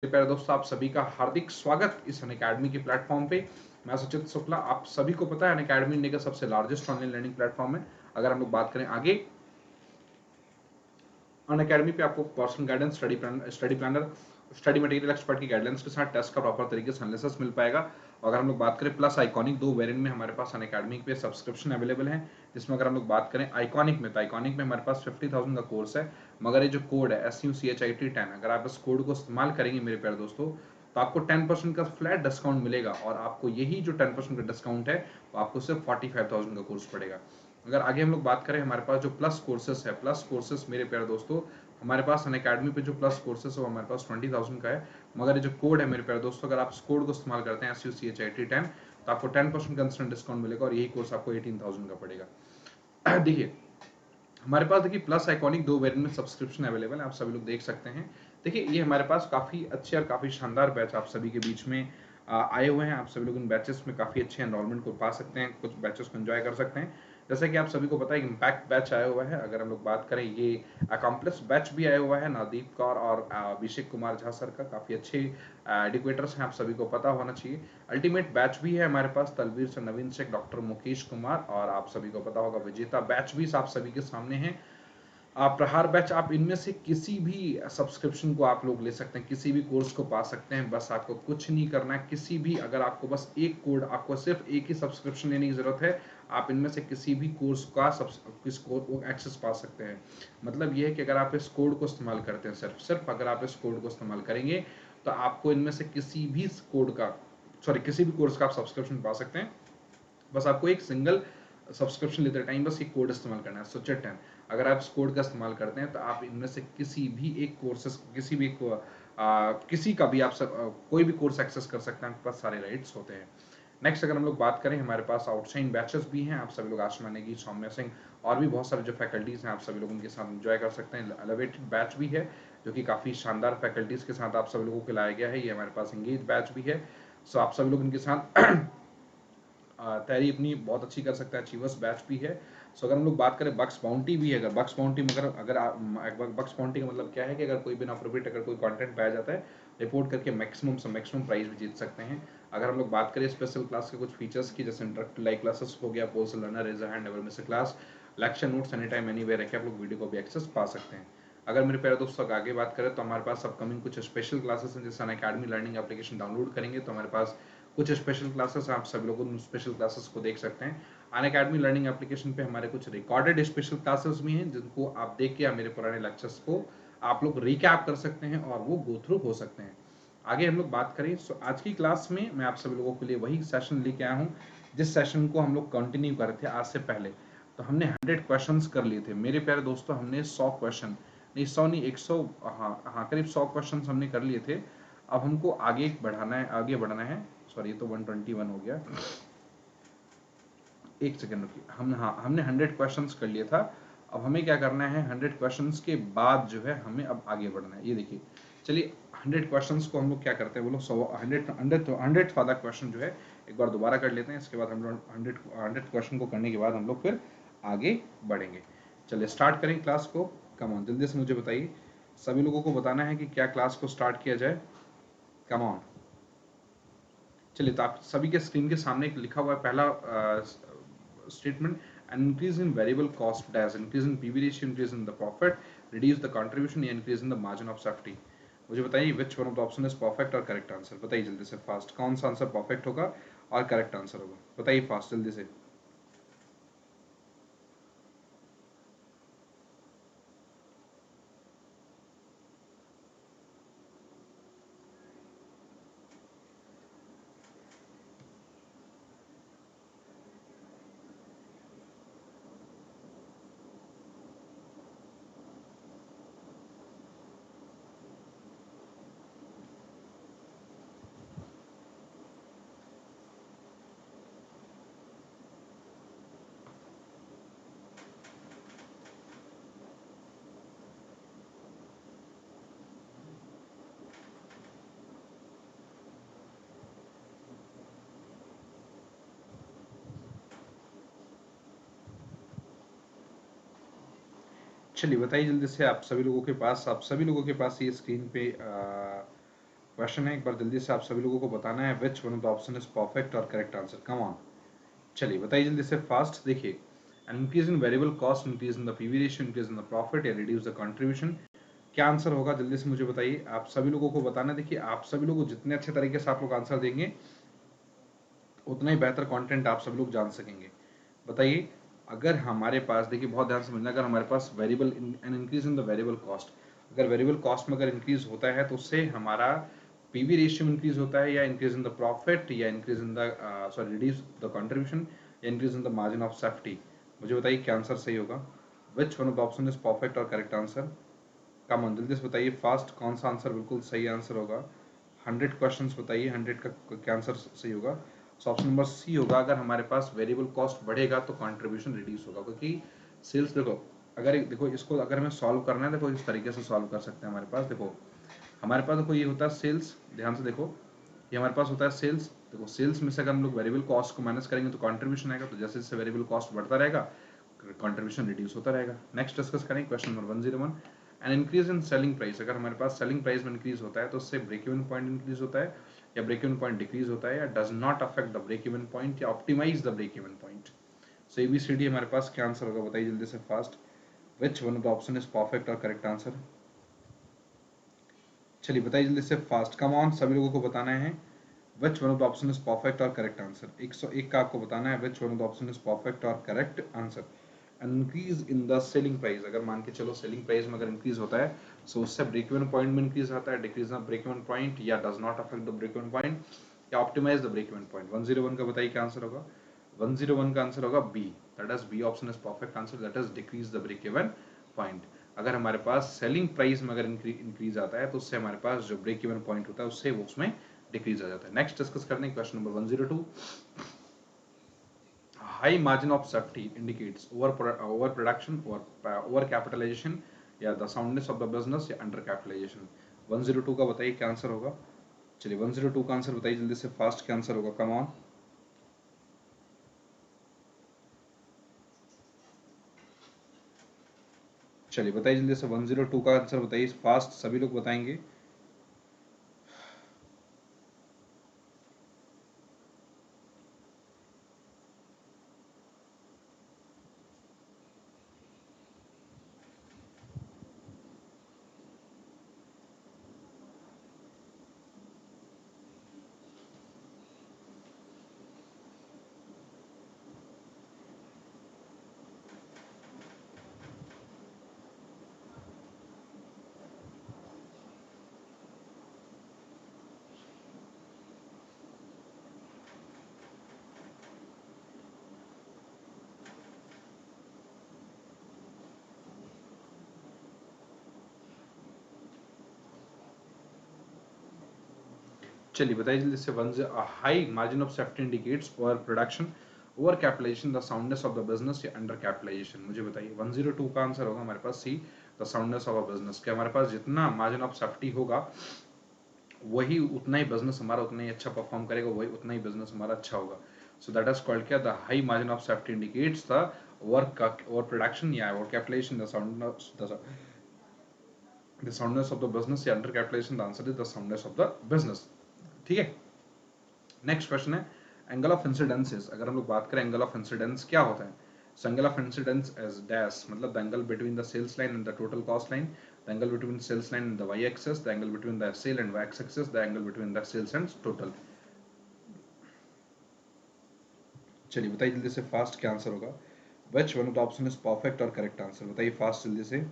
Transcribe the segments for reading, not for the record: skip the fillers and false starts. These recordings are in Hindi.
प्यारे दोस्तों, आप सभी का हार्दिक स्वागत इस अनअकैडमी के प्लेटफॉर्म पे। मैं सुचित शुक्ला। आप सभी को पता है अनअकैडमी इंडिया का सबसे लार्जेस्ट ऑनलाइन लर्निंग प्लेटफॉर्म है। अगर हम लोग बात करें आगे, अनअकैडमी पे आपको personal guidance, study planner, study material expert की गाइडलाइंस के साथ टेस्ट का प्रॉपर तरीके से एनालिसिस मिल पाएगा। और अगर हम लोग बात करें प्लस आइकॉनिक, दो वेरिएंट में हमारे पास अनअकैडमी पे सब्सक्रिप्शन अवेलेबल है। जिसमें अगर हम लोग बात करें आइकॉनिक में, तो आइकॉनिक में हमारे पास 50,000 का कोर्स है। मगर ये जो कोड है SUCHIT10, अगर आप इस कोड को इस्तेमाल करेंगे मेरे प्यारे दोस्तों, तो आपको 10% का फ्लैट डिस्काउंट मिलेगा। और आपको यही जो 10% का डिस्काउंट है वो आपको सिर्फ 45,000 का कोर्स पड़ेगा। अगर आगे हम लोग बात करें, हमारे पास जो प्लस कोर्सेस है, प्लस कोर्सेस मेरे प्यारे दोस्तों, हमारे पास अनअकैडमी पे जो प्लस कोर्सेस है वो हमारे पास 20,000 का है। मगर ये जो कोड है मेरे प्यारे दोस्तों, अगर आप इस कोड को इस्तेमाल करते हैं SUCHIT10, तो आपको 10% का इंस्टेंट डिस्काउंट मिलेगा और यही कोर्स आपको 18,000 का पड़ेगा। देखिए, हमारे पास देखिए प्लस आइकॉनिक दो वेरिएंट में सब्सक्रिप्शन अवेलेबल है, आप सभी लोग देख सकते हैं। देखिए, ये हमारे पास काफ़ी अच्छे और काफ़ी शानदार बैच आप सभी के बीच में आए हुए हैं। आप सभी लोग इन बैचेस में काफ़ी अच्छे एनरोलमेंट को पा सकते हैं, कुछ बैचेस को एंजॉय कर सकते हैं। जैसे कि आप सभी को पता है इम्पैक्ट बैच आया हुआ है। अगर हम लोग बात करें, ये अकम्प्लिस बैच भी आया हुआ है, नवदीप कौर और अभिषेक कुमार झा सर का। काफ़ी अच्छे एडुकेटर्स हैं, आप सभी को पता होना चाहिए। अल्टीमेट बैच भी है हमारे पास, तलवीर से नवीन शेख, डॉक्टर मुकेश कुमार, और आप सभी को पता होगा विजेता बैच भी आप सभी के सामने है। आप प्रहार बैच, आप इनमें से किसी भी सब्सक्रिप्शन को आप लोग ले सकते हैं, किसी भी कोर्स को पा सकते हैं। बस आपको कुछ नहीं करना है, किसी भी, अगर आपको बस एक कोड, आपको सिर्फ एक ही सब्सक्रिप्शन लेने की जरूरत है। आप इनमें से किसी भी कोर्स का किस कोड को एक्सेस पा सकते हैं। मतलब यह है कि अगर आप इस कोड को इस्तेमाल करते हैं, सिर्फ सिर्फ अगर आप इस कोड को इस्तेमाल करेंगे, तो आपको इनमें से किसी भी कोड का, सॉरी, किसी भी कोर्स का आप सब्सक्रिप्शन पा सकते हैं। बस आपको एक सिंगल सब्सक्रिप्शन लेते टाइम बस एक कोड इस्तेमाल करना है, SUCHIT10। अगर आप इस कोड का इस्तेमाल करते हैं, तो आप इनमें से किसी भी एक कोर्सेस, किसी का भी आप कोई भी कोर्स एक्सेस कर सकते हैं, आपके पास सारे राइट्स होते हैं। नेक्स्ट अगर हम लोग बात करें, हमारे पास आउटसाइड बैचेस भी हैं। आप सभी लोग, आशमा नेगी, सौम्या सिंह और भी बहुत सारे जो फैकल्टीज हैं, आप सभी लोग उनके साथ एंजॉय कर सकते हैं। एलिवेटेड बैच भी है, जो कि काफ़ी शानदार फैकल्टीज के साथ आप सभी लोगों को लाया गया है। ये हमारे पास एंगेज बैच भी है। सो आप सभी लोग इनके साथ तैयारी अपनी बहुत अच्छी कर सकता है। अचीवर्स बैच भी है। सो अगर हम लोग बात करें, बक्स बाउंटी भी है। अगर बक्स बाउंटी में बक्स बाउंटी का मतलब क्या है कि अगर कोई बिना अप्रोप्रिएट अगर कोई कंटेंट पाया जाता है, रिपोर्ट करके मैक्सिमम से मैक्सिमम प्राइस भी जीत सकते हैं। अगर हम लोग बात करें स्पेशल क्लास के कुछ फीचर्स की, जैसे इंटरेक्टिव लाइव क्लासेस हो गया, polls learner, raise hand, never miss class, lecture notes any time anywhere रखे आप लोग वीडियो को भी एक्सेस पा सकते हैं। अगर मेरे प्यारे दोस्तों आगे बात करें, तो हमारे पास अपकमिंग कुछ स्पेशल क्लासेस हैं। जैसे अनअकैडमी लर्निंग एप्लीकेशन डाउनलोड करेंगे तो हमारे पास कुछ स्पेशल क्लासेस, आप सभी लोग उन स्पेशल क्लासेस को देख सकते हैं। अनअकैडमी लर्निंग एप्लीकेशन पे हमारे कुछ रिकॉर्डेड स्पेशल क्लासेस भी हैं, जिनको आप देख के मेरे पुराने लेक्चर्स को आप लोग रिकैप कर सकते हैं और वो गो थ्रू हो सकते हैं। आगे हम लोग बात करें, तो आज की क्लास में मैं आप सभी लोगों के लिए वही सेशन लेके आया हूँ जिस सेशन को हम लोग कंटिन्यू कर रहे थे आज से पहले। तो हमने 100 क्वेश्चंस कर लिए थे मेरे प्यारे दोस्तों। हमने 100 क्वेश्चन नहीं, 100 नहीं, 100, हाँ हाँ, करीब 100 क्वेश्चन हमने कर लिए थे। अब हमको आगे बढ़ाना है, आगे बढ़ना है। सॉरी, ये तो 121 हो गया। एक सेकेंड रुकिए। हमने 100 क्वेश्चंस कर लिया था। अब हमें क्या करना है, 100 क्वेश्चंस के बाद जो है हमें अब आगे बढ़ना है। ये देखिए, चलिए 100 क्वेश्चंस को हम लोग क्या करते हैं, वो लोग 100 वाला क्वेश्चन जो है एक बार दोबारा कर लेते हैं। इसके बाद हम लोग 100 क्वेश्चन को करने के बाद हम लोग फिर आगे बढ़ेंगे। चलिए स्टार्ट करें क्लास को। कम ऑन, जल्दी से मुझे बताइए। सभी लोगों को बताना है कि क्या क्लास को स्टार्ट किया जाए। Come on. चलिए, तो आप सभी के स्क्रीन के सामने एक लिखा हुआ है पहला statement: an increase in variable cost as increase in PV ratio, increase in the profit, reduce the contribution या increase in the margin of safety। मुझे बताइए which one of the option is perfect और correct answer। बताइए जल्दी से फास्ट, कौन सा आंसर परफेक्ट होगा और करेक्ट आंसर होगा। बताइए फास्ट, जल्दी से। चलिए बताइए जल्दी से। आप सभी लोगों के पास ये स्क्रीन पे क्वेश्चन है, एक बार जल्दी से आप सभी लोगों को बताना है which one of the option is perfect और करेक्ट आंसर। कम ऑन, चलिए बताइए जल्दी से फास्ट। देखिए, N increase in variable cost, increase in the PV ratio, increase in the profit या रिड्यूस द कंट्रीब्यूशन, क्या आंसर होगा जल्दी से मुझे बताइए। आप सभी लोगों को बताना। देखिए, आप सभी लोग जितने अच्छे तरीके से आप लोग आंसर देंगे उतना ही बेहतर कंटेंट आप सभी लोग जान सकेंगे। बताइए, अगर हमारे पास, देखिए बहुत ध्यान से समझना, अगर हमारे पास variable an increase in the variable cost, अगर वेरिएबल कॉस्ट में अगर इंक्रीज होता है तो उससे हमारा पीवी रेशियो इंक्रीज होता है, या इंक्रीज इन द प्रॉफिट, या increase in the sorry reduce the contribution, या increase in the margin of safety. मुझे बताइए क्या आंसर सही होगा। Which one of the option is perfect और करेक्ट आंसर। कम ऑन, जल्दी से बताइए फास्ट, कौन सा आंसर बिल्कुल सही आंसर होगा। 100 क्वेश्चंस बताइए, 100 का क्या आंसर सही होगा। सो ऑप्शन नंबर सी होगा। अगर हमारे पास वेरिएबल कॉस्ट बढ़ेगा तो कंट्रीब्यूशन रिड्यूस होगा, क्योंकि सेल्स, देखो अगर देखो इसको अगर हमें सॉल्व करना है, देखो इस तरीके से सॉल्व कर सकते हैं। हमारे पास देखो, हमारे पास देखो ये होता है सेल्स, ध्यान से देखो, ये हमारे पास होता है सेल्स। देखो सेल्स में से अगर हम लोग वेरिएबल कॉस्ट को माइनस करेंगे तो कंट्रीब्यूशन आएगा, तो जैसे जैसे वेरिएबल कॉस्ट बढ़ता रहेगा कंट्रीब्यूशन रिड्यूस होता रहेगा। नेक्स्ट डिस्कस करेंगे question number 101। N increase in selling price, अगर हमारे पास सेलिंग प्राइस में इंक्रीज होता है तो उससे ब्रेक इवन पॉइंट इंक्रीज होता है, या ब्रेक इवन पॉइंट डिक्रीज होता है, या does not affect the break even point, या optimise the break even point. So A B C D हमारे पास क्या आंसर होगा, बताइए जल्दी से fast. Which one of the option is perfect और करेक्ट आंसर। चलिए बताइए जल्दी से फास्ट, कम ऑन, सभी लोगों को बताना है which one of the option is perfect और करेक्ट आंसर। 101 का आपको बताना है which one of the option is perfect और correct answer. Increase in the selling price, अगर मान के चलो सेलिंग प्राइस में अगर इंक्रीज होता है सो उससे ब्रेक इवन पॉइंट में इंक्रीज आता है, decrease in break even point, या does not affect the break even point, या optimise the break even point. 101 का बताइए क्या आंसर होगा। 101 का आंसर होगा B, that is B option is perfect answer, that is decrease the break even point. अगर हमारे पास सेलिंग प्राइस में अगर इंक्रीज आता है तो उससे हमारे पास जो ब्रेक इवन पॉइंट होता है उससे वो उसमें डिक्रीज आ जाता है। नेक्स्ट डिस्कस करते हैं question number 102। High margin of safety indicates over production और ओवर कैपिटलाइजेशन, या the soundness of the business, या अंडर कैपिटलाइजेशन। 102 का बताइए क्या आंसर होगा। चलिए 102 का आंसर बताइए जल्दी से फास्ट, क्या आंसर होगा। कम ऑन, चलिए बताइए जल्दी से 102 का आंसर बताइए फास्ट, सभी लोग बताएंगे। चलिए बताइए जल्दी से। One high margin of safety indicates over production, over capitalisation, the soundness of the business, या अंडर कैपिटलाइजेशन। मुझे बताइए 102 का आंसर होगा हमारे पास C, the soundness of a business. क्या हमारे पास जितना मार्जिन ऑफ सेफ्टी होगा वही उतना ही बिजनेस हमारा उतना ही अच्छा परफॉर्म करेगा, वही उतना ही बिजनेस हमारा अच्छा होगा। सो दैट इज कॉल्ड क्या, the high margin of safety indicates the over production, या over capitalisation, the soundness of the business, या under capitalisation. The answer is the soundness of the business. ठीक है, नेक्स्ट क्वेश्चन है एंगल ऑफ इंसिडेंसेस। अगर हम लोग बात करें एंगल ऑफ इंसिडेंस क्या होता है, angle of incidence as dash, मतलब the angle between the sales line and the total cost line, the angle between sales line and the Y axis, the angle between the sale and x axis, the angle between the sales and total. चलिए बताइए जल्दी से फास्ट, क्या आंसर होगा। Which one of the option is perfect और करेक्ट आंसर, बताइए फास्ट जल्दी से।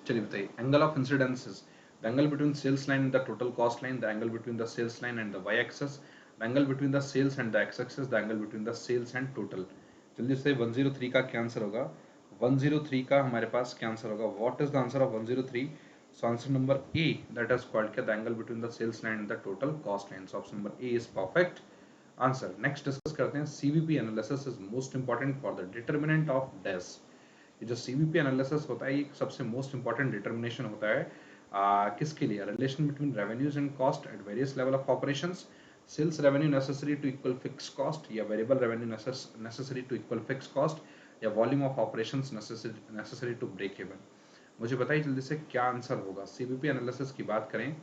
चलिए बताइए angle of incidences, the angle between sales line and the total cost line, the angle between the sales line and the Y axis, the angle between the sales and the X axis, the angle between the sales and total. जल्दी से 103 का क्या आंसर होगा? 103 का हमारे पास क्या आंसर होगा? What is the answer of 103? So answer number A, that is called क्या, the angle between the sales line and the total cost line. So option number A is perfect answer. Next discuss करते हैं, CVP analysis is most important for the determinant of dash. ये जो सीवीपी एनालिसिस होता है, ये सबसे मोस्ट इंपॉर्टेंट डिटरमिनेशन होता है किसके लिए? Relation between revenues and cost at various level of operations, sales revenue necessary to equal fix cost, या variable revenue necessary to equal fix cost, या volume of operations necessary to break even. मुझे बताइए जल्दी से क्या आंसर होगा। सीवीपी एनालिसिस की बात करें,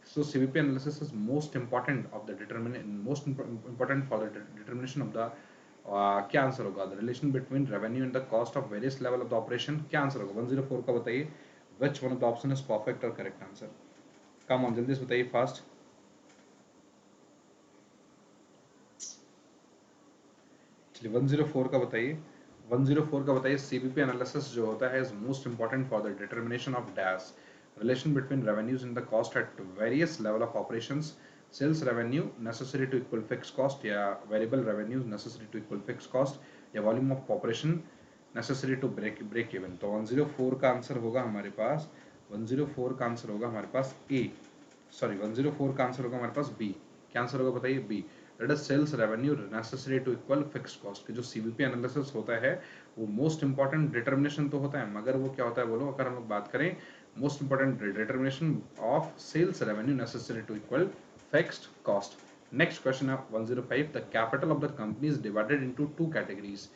so CVP analysis is most important of the important for the determination of the क्या आंसर होगा? The relation between revenue and the cost of various level of the operation. क्या आंसर होगा? 104 का बताइए, विच one of the option is perfect और करेक्ट आंसर? कम ऑन, जल्दी से बताइए फास्ट। चलिए 104 का बताइए, 104 का बताइए। सीवीपी एनालिसिस जो होता है is most important for the determination of dash, relation between revenues and the cost at various level of operations, sales revenue necessary to equal fix cost, या variable revenues necessary to equal fix cost, या volume of operation necessary to break even. तो 104 का आंसर होगा हमारे पास, 104 का आंसर होगा हमारे पास ए, सॉरी 104 का आंसर होगा हमारे पास बी। क्या आंसर होगा बताइए? B, that is sales revenue necessary to equal fixed cost. के जो सीवीपी एनालिसिस होता है वो मोस्ट इंपॉर्टेंट डिटर्मिनेशन तो होता है, मगर वो क्या होता है बोलो, अगर हम लोग बात करें most important determination of sales revenue necessary to equal fixed cost. Next question है 105, the capital of the company is divided into two categories,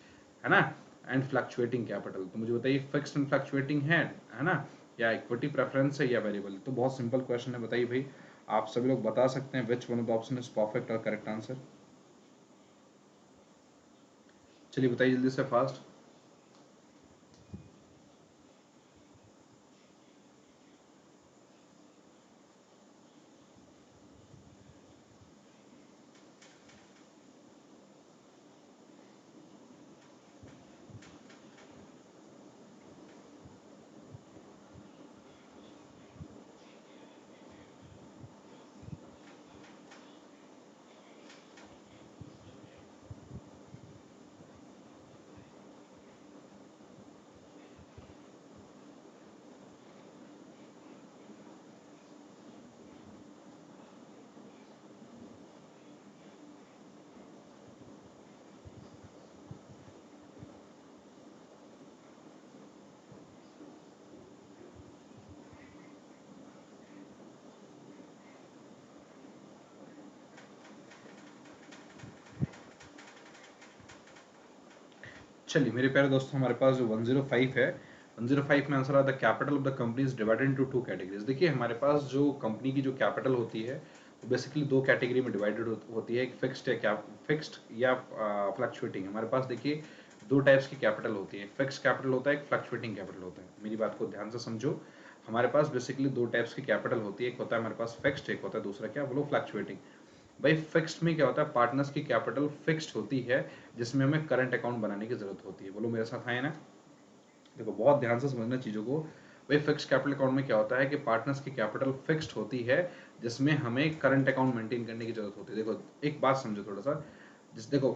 है ना, एंड फ्लक्चुएटिंग कैपिटल। तो मुझे बताइए फिक्स्ड एंड फ्लक्चुएटिंग है ना, या इक्विटी प्रेफरेंस है, या वेरिएबल? तो बहुत सिंपल क्वेश्चन है, बताइए भाई। आप सभी लोग बता सकते हैं विच one of the option is perfect और करेक्ट आंसर। चलिए बताइए जल्दी से फास्ट। चलिए मेरे प्यारे दोस्तों, हमारे पास जो 105 है, 105 में आंसर आता है capital of the company is divided into two categories. देखिए हमारे पास जो कंपनी की जो कैपिटल होती है वो बेसिकली दो कैटेगरी में डिवाइडेड होती है, एक फिक्स्ड है, क्या फिक्स्ड या फ्लक्चुएटिंग। हमारे पास देखिए दो टाइप्स की कैपिटल होती है, फिक्स्ड कैपिटल होता है, एक फ्लक्चुएटिंग कैपिटल होता है। मेरी बात को ध्यान से समझो, हमारे पास बेसिकली दो टाइप्स की कैपिटल होती है, एक होता है हमारे पास फिक्स्ड, एक होता है दूसरा क्या बोलो, फ्लक्चुएटिंग। भाई फिक्स्ड में क्या होता है, पार्टनर्स की कैपिटल फिक्स्ड होती है जिसमें हमें करंट अकाउंट बनाने की जरूरत होती है। बोलो मेरे साथ आए ना, देखो बहुत ध्यान से समझना चीजों को। भाई फिक्स्ड कैपिटल अकाउंट में क्या होता है कि पार्टनर्स की कैपिटल फिक्स्ड होती है जिसमें हमें करंट अकाउंट मेंटेन करने की जरूरत होती है। देखो एक बात समझो थोड़ा सा, जिस देखो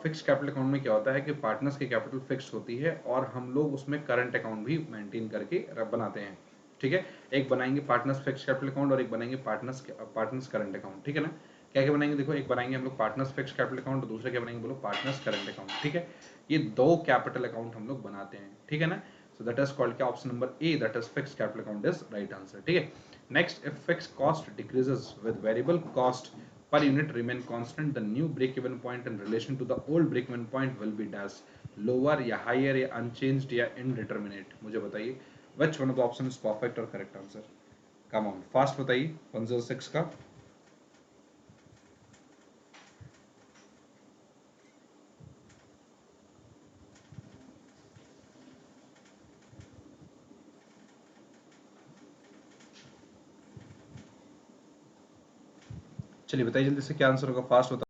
फिक्स्ड कैपिटल अकाउंट में क्या होता है कि पार्टनर्स की कैपिटल फिक्स्ड होती है और हम लोग उसमें करंट अकाउंट भी मेंटेन करके बनाते हैं, ठीक है। एक बनाएंगे पार्टनर्स फिक्स्ड कैपिटल अकाउंट और एक बनाएंगे पार्टनर्स करंट अकाउंट, ठीक है ना। क्या क्या बनाएंगे, देखो एक बनाएंगे हम लोग पार्टनर्स फिक्स्ड कैपिटल अकाउंट और दूसरा क्या बनाएंगे बोलो, पार्टनर्स करंट अकाउंट, ठीक है। ये दो कैपिटल अकाउंट हम लोग बनाते हैं, ठीक है ना। So that is called क्या, option number A, that is fixed capital account is right answer, ठीक है। Next, if fixed cost decreases with variable cost per unit remain constant, the new break even point in relation to the old break even point will be dash, lower या higher या unchanged या indeterminate। मुझे बताइए which one of the option is perfect और correct answer? come on fast बताइए 106 का। चलिए बताइए जल्दी से क्या आंसर होगा, फास्ट बताइए।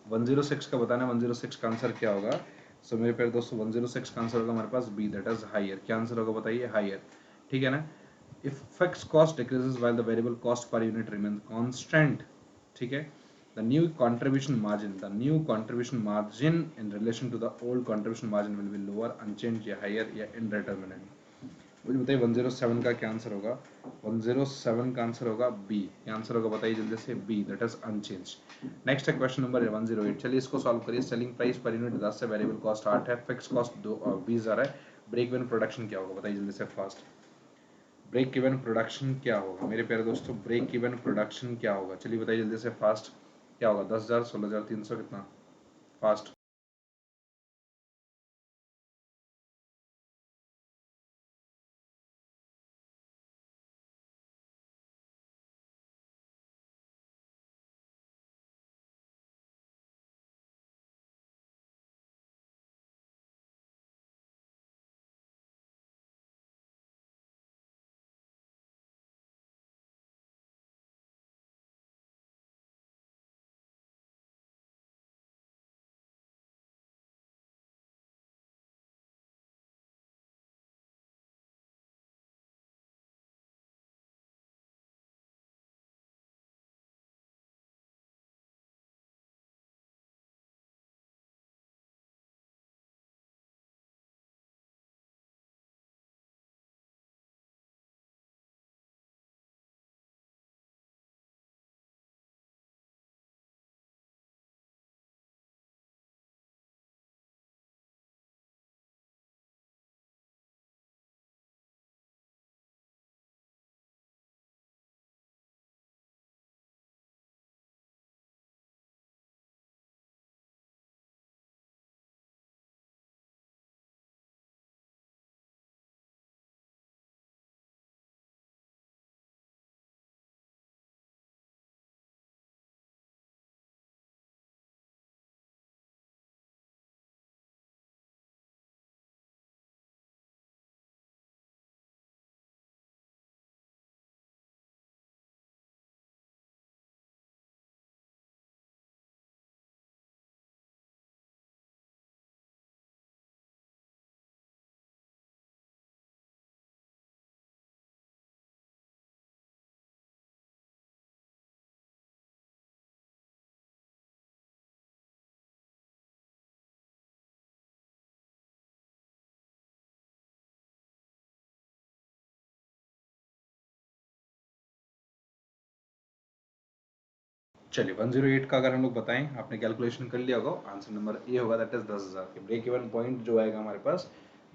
106 का बताना है, 106 का आंसर क्या होगा? सो मेरे प्यारे दोस्तों 106 का आंसर होगा हमारे पास बी, दैट इज हायर। क्या आंसर होगा बताइए? हायर, ठीक है ना। If fixed cost decreases while the variable cost per unit remain constant, ठीक है, the new contribution margin in relation to the old contribution margin will be lower, unchanged या higher या indeterminate। मुझे बताइए 107 का क्या आंसर होगा? 107 का आंसर होगा बी। क्या आंसर होगा बताइए जल्दी से? B, that is unchange. Next है क्वेश्चन नंबर 108। चलिए इसको सॉल्व करिए। सेलिंग प्राइस पर यूनिट 10 है, वेरिएबल कॉस्ट 8 है, फिक्स कॉस्ट 20,000 है, ब्रेक इवन प्रोडक्शन क्या होगा बताइए जल्दी से फास्ट। ब्रेक इवन प्रोडक्शन क्या होगा मेरे प्यारे दोस्तों? ब्रेक इवन प्रोडक्शन क्या होगा? चलिए बताइए जल्दी से फास्ट। क्या होगा? 10,000, 16,300, कितना? फास्ट। चलिए 108 का अगर हम लोग बताएं, आपने कैलकुलेशन कर लिया होगा, आंसर नंबर ए होगा, दैट इज 10,000 के ब्रेक इवन पॉइंट जो आएगा हमारे पास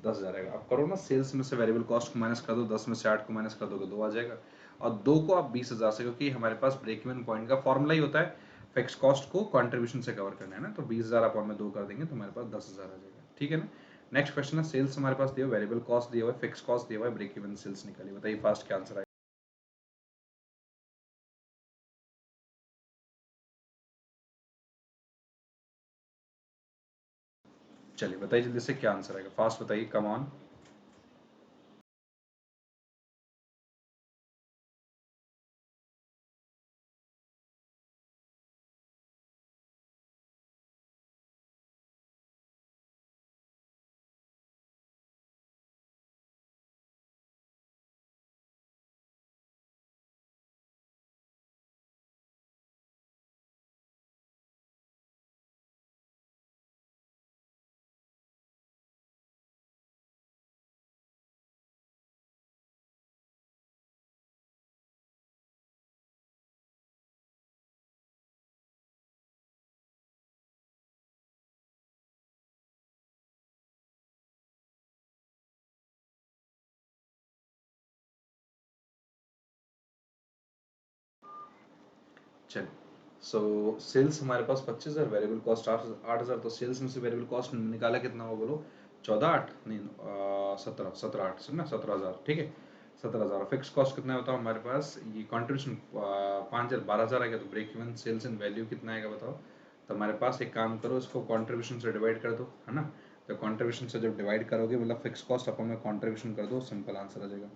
10,000 आएगा। आप करो ना, सेल्स में से वेरिएबल कॉस्ट को माइनस कर दो, 10 में से 8 को माइनस कर दोगे 2 आ जाएगा, और 2 को आप 20,000 से, क्योंकि हमारे पास ब्रेक इवन पॉइंट का फॉर्मूला ही होता है फिक्स कॉस्ट को कंट्रीब्यूशन से कवर करना है ना, तो 20,000 अपॉन में 2 कर देंगे तो हमारे पास 10,000 आ जाएगा, ठीक है ना। नेक्स्ट क्वेश्चन है, सेल्स हमारे पास दिया, वेरिएबल कॉस्ट दिया हुआ है, फिक्स कॉस्ट दिया हुआ है, ब्रेक इवन सेल्स निकालिए, बताइए फास्ट क्या आंसर आएगा। चलिए बताइए जल्दी से क्या आंसर आएगा, फास्ट बताइए, कम ऑन। चलिए, सो सेल्स हमारे पास 25,000, वेरिएबल कॉस्ट 8,000, तो सेल्स में से वेरिएबल कॉस्ट निकाला कितना हुआ बोलो? 14,8 नहीं, 17,8 से ना, 17,000, ठीक है, 17,000। फिक्स कॉस्ट कितना होता है हमारे पास? ये कंट्रीब्यूशन 5,000, 12,000 आएगा, तो ब्रेक इवन सेल्स इन वैल्यू कितना आएगा बताओ? तो हमारे पास एक काम करो, इसको कंट्रीब्यूशन से डिवाइड कर दो, है ना। तो कंट्रीब्यूशन से जब डिवाइड करोगे, मतलब फिक्स कॉस्ट अपन में कंट्रीब्यूशन कर दो, सिंपल आंसर आ जाएगा।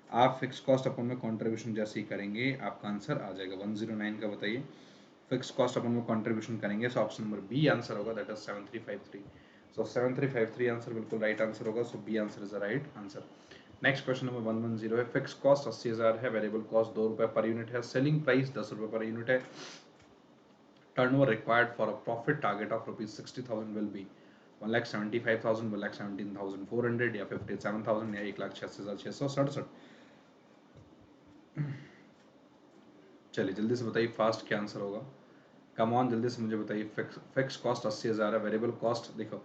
आप फिक्स कॉस्ट अपन में कंट्रीब्यूशन जैसे ही करेंगे आपका आंसर आ जाएगा। 109 का बताइए, फिक्स कॉस्ट अपन वो कंट्रीब्यूशन करेंगे, so option number B answer होगा, दैट इज 7353। सो 7353 आंसर बिल्कुल राइट आंसर होगा, so B answer is the right answer. Next question number 110 है, फिक्स कॉस्ट 80,000 है, वेरिएबल कॉस्ट 2 रुपए पर यूनिट है, सेलिंग प्राइस 10 रुपए पर यूनिट है, turnover required for a profit target of ₹60,000 will be 1,75,000, 1,17,400 या 57,000 या 1,86,667। चलिए जल्दी से बताइए फास्ट क्या आंसर होगा, कम ऑन जल्दी से मुझे बताइए। फिक्स कॉस्ट 80,000 है, वेरिएबल कॉस्ट देखो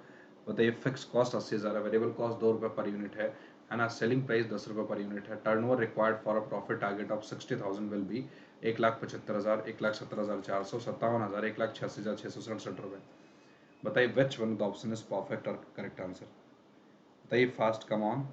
बताइए, फिक्स कॉस्ट 80,000 है, वेरिएबल कॉस्ट 2 रुपए पर यूनिट है ना, सेलिंग प्राइस 10 रुपए पर यूनिट है, turnover required for a profit target of 60,000 will be 1,75,000, 1,70,400, 57,000, 1,86,667 रुपए। बताइए विच one of the option is perfect और करेक्ट आंसर, बताइए फास्ट, कम ऑन।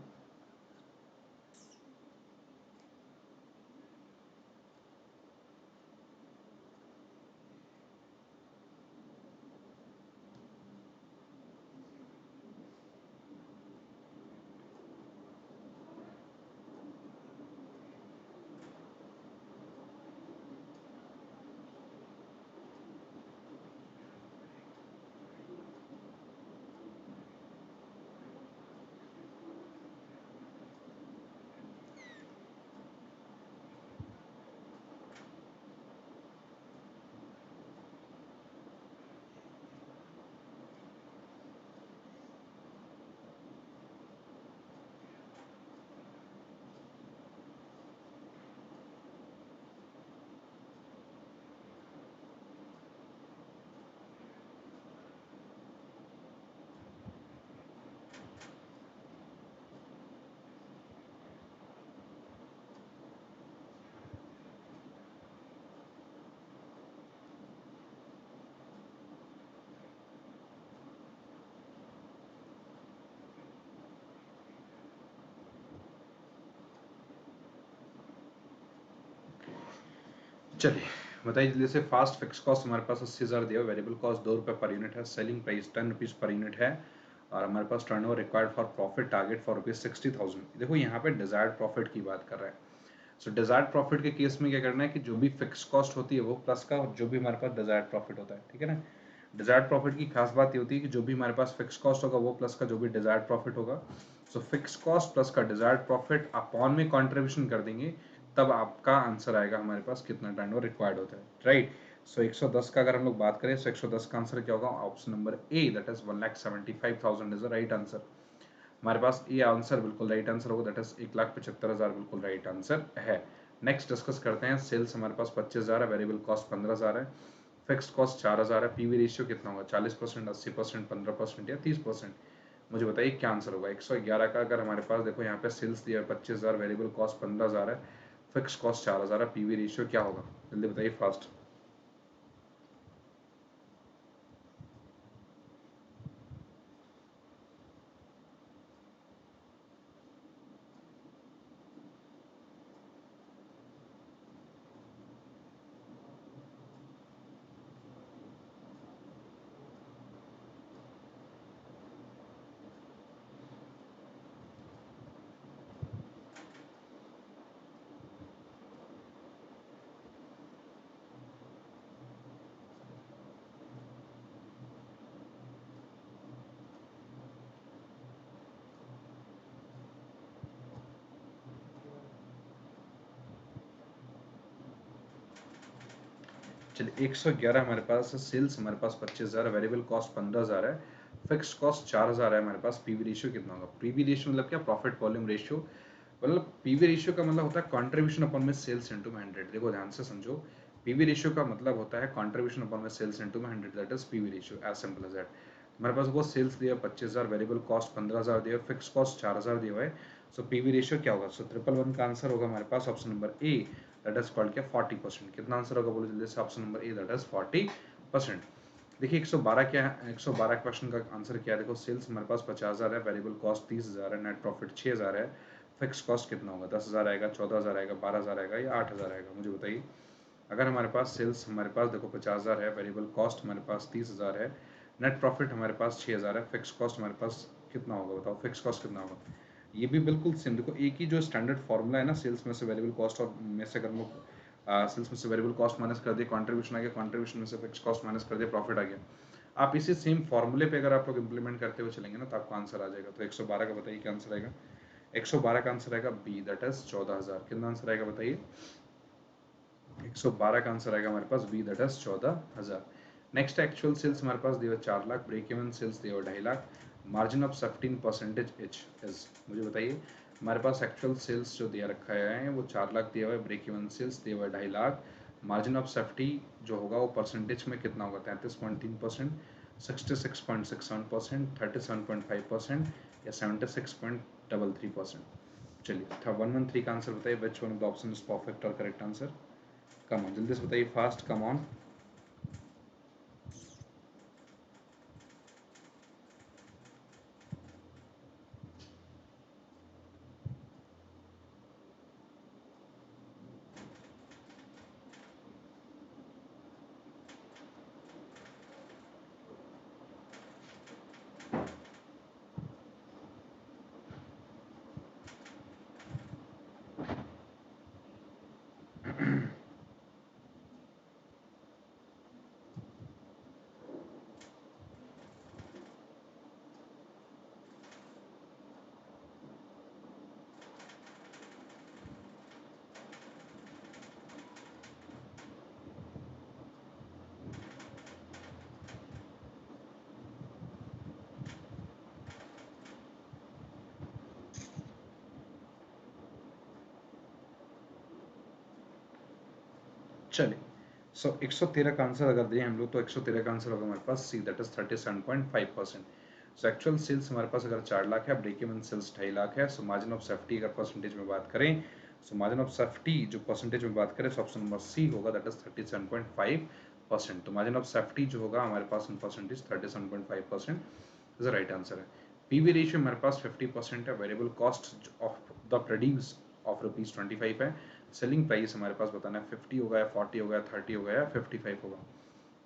चलिए बताइए जल्दी से फास्ट। फिक्स कॉस्ट हमारे पास 80,000 दिया, वेरिएबल कॉस्ट 2 रुपए पर यूनिट है, selling price 10 rupees per unit है, और हमारे पास turnover required for profit target for ₹60,000। देखो यहाँ पे डिजायर्ड प्रॉफिट की बात कर रहा है, सो डिजायर्ड प्रॉफिट के केस में क्या करना है कि जो भी फिक्स कॉस्ट होती है वो प्लस का जो भी हमारे पास डिजायर्ड प्रॉफिट होता है, ठीक है ना। डिजायर्ड प्रॉफिट की खास बात ये होती है कि जो भी हमारे पास फिक्स कॉस्ट होगा वो प्लस का जो भी डिजायर्ड प्रॉफिट होगा, सो फिक्स कॉस्ट प्लस का डिजायर्ड प्रॉफिट अपॉन में कंट्रीब्यूशन कर देंगे, तब आपका आंसर आएगा हमारे पास कितना टर्नओवर रिक्वायर्ड होता है, राइट। सो 110 का अगर हम लोग बात करें, सो 110 का आंसर क्या होगा, option number A, that is 1,75,000 is the right answer. हमारे पास ये आंसर बिल्कुल राइट आंसर होगा, दैट इज 1,75,000 बिल्कुल राइट आंसर है। नेक्स्ट डिस्कस करते हैं, सेल्स हमारे पास 25,000 है, वेरिएबल कॉस्ट 15,000 है, फिक्स्ड कॉस्ट 4,000 है, पीवी रेशियो कितना होगा, 40%, 80%, 15% या 30%। मुझे बताइए क्या आंसर होगा। 111 का अगर हमारे पास देखो यहाँ पे सेल्स दिया है 25,000, वेरिएबल कॉस्ट 15,000 है, फिक्स कॉस्ट 4,000 है, पीवी रेशियो क्या होगा, जल्दी बताइए फास्ट। चलिए 111 हमारे पास सेल्स, हमारे पास 25,000, वेरिएबल कॉस्ट 15,000 है, फिक्स कॉस्ट 4,000 है हमारे पास, पीवी रेशियो कितना होगा। पीवी रेशियो मतलब क्या, प्रॉफिट वॉल्यूम रेशियो, मतलब पीवी रेशियो का मतलब होता है कंट्रीब्यूशन अपॉन में सेल्स इनटू में 100। देखो ध्यान से समझो, पीवी रेशियो का मतलब होता है कंट्रीब्यूशन अपॉन में सेल्स इनटू में 100, that is PV ratio, as simple as that. हमारे पास वो सेल्स दिया 25,000, वेरिएबल कॉस्ट 15,000 दिया, फिक्स कॉस्ट 4,000 दिया हुआ है, सो पीवी रेशियो क्या होगा, सो 111 का आंसर होगा हमारे पास option number A, that is called क्या 40%। कितना आंसर होगा बोलो जल्दी से, option number A, that is 40%। देखिए 112 क्या है, 112 क्वेश्चन का आंसर क्या है, देखो सेल्स हमारे पास 50,000 है, वेरिएबल कॉस्ट 30,000 है, नेट प्रॉफिट 6,000 है, फिक्स कॉस्ट कितना होगा, 10,000 आएगा, 14,000 आएगा, 12,000 आएगा या 8,000 आएगा, मुझे बताइए। अगर हमारे पास सेल्स हमारे पास देखो 50,000 है, वेरिएबल कॉस्ट हमारे पास 30,000 है, नेट प्रॉफिट हमारे पास 6,000 है, फिक्स कॉस्ट हमारे पास कितना होगा बताओ, फिक्स कॉस्ट कितना होगा। ये भी बिल्कुल सेम, देखो एक ही जो स्टैंडर्ड फॉर्मूला है ना सेल्स में से वेरिएबल कॉस्ट और में से अगर हम लोग सेल्स में से वेरिएबल कॉस्ट माइनस कर दिया, कंट्रीब्यूशन आ गया, कंट्रीब्यूशन में से फिक्स कॉस्ट माइनस कर दिया, प्रॉफिट आ गया। आप इसी सेम फॉर्मूले पे अगर आप लोग इंप्लीमेंट करते हुए चलेंगे ना तो आपको आंसर आ जाएगा। तो 112 का बताइए क्या आंसर आएगा? 112 का आंसर आएगा बी, दैट इज 14,000। कितना आंसर आएगा बताइए? 112 का आंसर आएगा हमारे पास B, that is 14,000। Next actual sales हमारे पास दिया 4 लाख, ब्रेक इवन सेल्स दिया 2.5 lakh, margin of 15% etch is, मुझे बताइए हमारे पास एक्चुअल सेल्स जो दिया रखा है वो 4 लाख दिया हुआ है, ब्रेक इवन सेल्स दिया हुआ है 2.5 लाख, मार्जिन ऑफ सेफ्टी जो होगा वो परसेंटेज में कितना होगा? 33.3%, 66.67%, 37.5% या 76.33%। चलिए 113 का आंसर बताइए, विच one of the option is perfect और करेक्ट आंसर? कम ऑन, जल्दी से बताइए, फास्ट, कम ऑन। चलिए सो 113 का आंसर अगर दिए हम लोग तो 113 का आंसर होगा हमारे पास C, that is 37.5%। So actual sales हमारे पास अगर 4 लाख है, ब्रेक इवन सेल्स 2.5 लाख है। सो मार्जिन ऑफ सेफ्टी अगर परसेंटेज में बात करें, सो मार्जिन ऑफ सेफ्टी जो परसेंटेज में बात करें, सो ऑप्शन नंबर सी होगा, दैट इज 37.5%। तो मार्जिन ऑफ सेफ्टी जो होगा हमारे पास in percentage 37.5% is the right answer है। पीवी रेशियो हमारे पास 50% है, variable cost of the produce of ₹25 है, सेलिंग प्राइस हमारे पास बताना है 50 होगा या 40 होगा या 30 होगा या 55 होगा।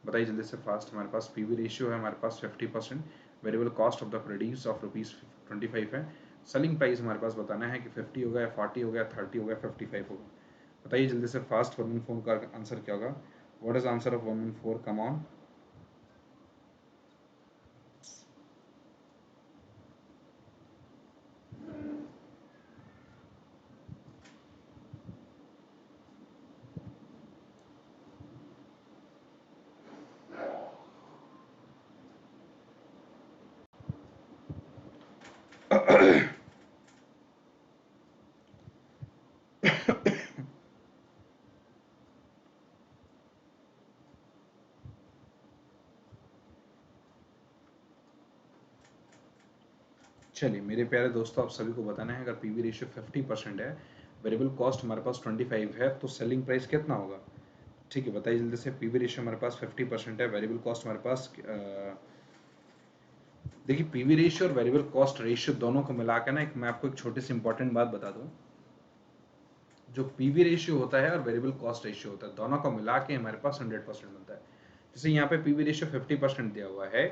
बताइए जल्दी से फास्ट। हमारे पास पीवी रेशियो है हमारे पास 50%, variable cost of the produce of ₹25 है, सेलिंग प्राइस हमारे पास बताना है कि 50 होगा या 40 होगा या 30 होगा या 55 होगा। बताइए जल्दी से फास्ट। 114 का आंसर क्या होगा? What is answer of 114? Come on. चलिए मेरे प्यारे दोस्तों, आप सभी को बताना है अगर पीवी रेशियो 50% है, वेरिएबल कॉस्ट हमारे पास 25 है, तो सेलिंग प्राइस कितना होगा? ठीक है, बताइए जल्दी से। पीवी रेशियो हमारे पास 50% है, वेरिएबल कॉस्ट हमारे पास देखिए पीवी रेशियो और वेरिएबल कॉस्ट रेशियो दोनों को मिला के ना एक मैं आपको एक छोटी सी इंपॉर्टेंट बात बता दूं। जो पीवी रेशियो होता है और वेरिएबल कॉस्ट रेशियो होता है, दोनों को मिला के हमारे पास 100% बनता है। जैसे यहाँ पे पीवी रेशियो 50% दिया हुआ है,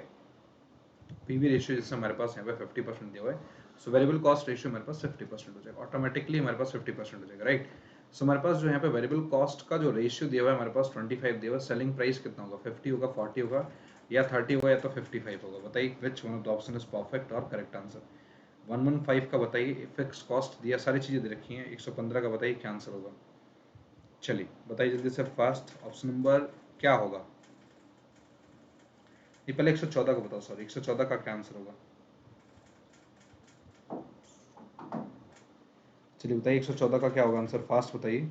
पीवी रेशियो जैसे हमारे पास यहाँ पे 50% दिया हुआ है, सो वेरिएबल कॉस्ट रेशियो हमारे पास 50% हो जाएगा, ऑटोमेटिकली हमारे पास 50% हो जाएगा, राइट। सो हमारे पास जो यहाँ पे वेरिएबल कॉस्ट का जो रेशियो दिया हुआ है हमारे पास 25 दिया हुआ है, सेलिंग प्राइस कितना होगा? 50 होगा, 40 होगा या 30 होगा या तो 55 होगा? बताइए विच one of the option is perfect और करेक्ट आंसर? 115 का बताइए, फिक्स कॉस्ट दिया, सारी चीजें दे रखी हैं। 115 का बताइए क्या आंसर होगा? चलिए बताइए जल्दी से फास्ट, ऑप्शन नंबर क्या होगा? ये पहले 114 का बताओ, सॉरी 114 का क्या आंसर होगा? चलिए बताइए 114 का क्या होगा आंसर, फास्ट बताइए।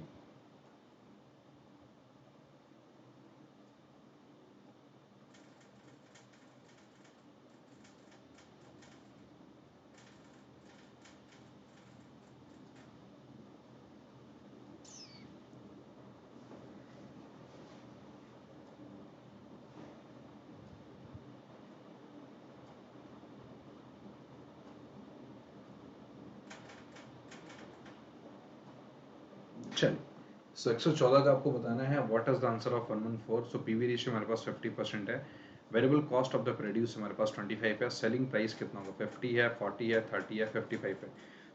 चलिए सो 114 का आपको बताना है what is the answer of 114। So PV ratio हमारे पास 50% है, variable cost of the produce हमारे पास 25 है, सेलिंग प्राइस कितना होगा? 50 है, 40 है, 30 है, 55 है।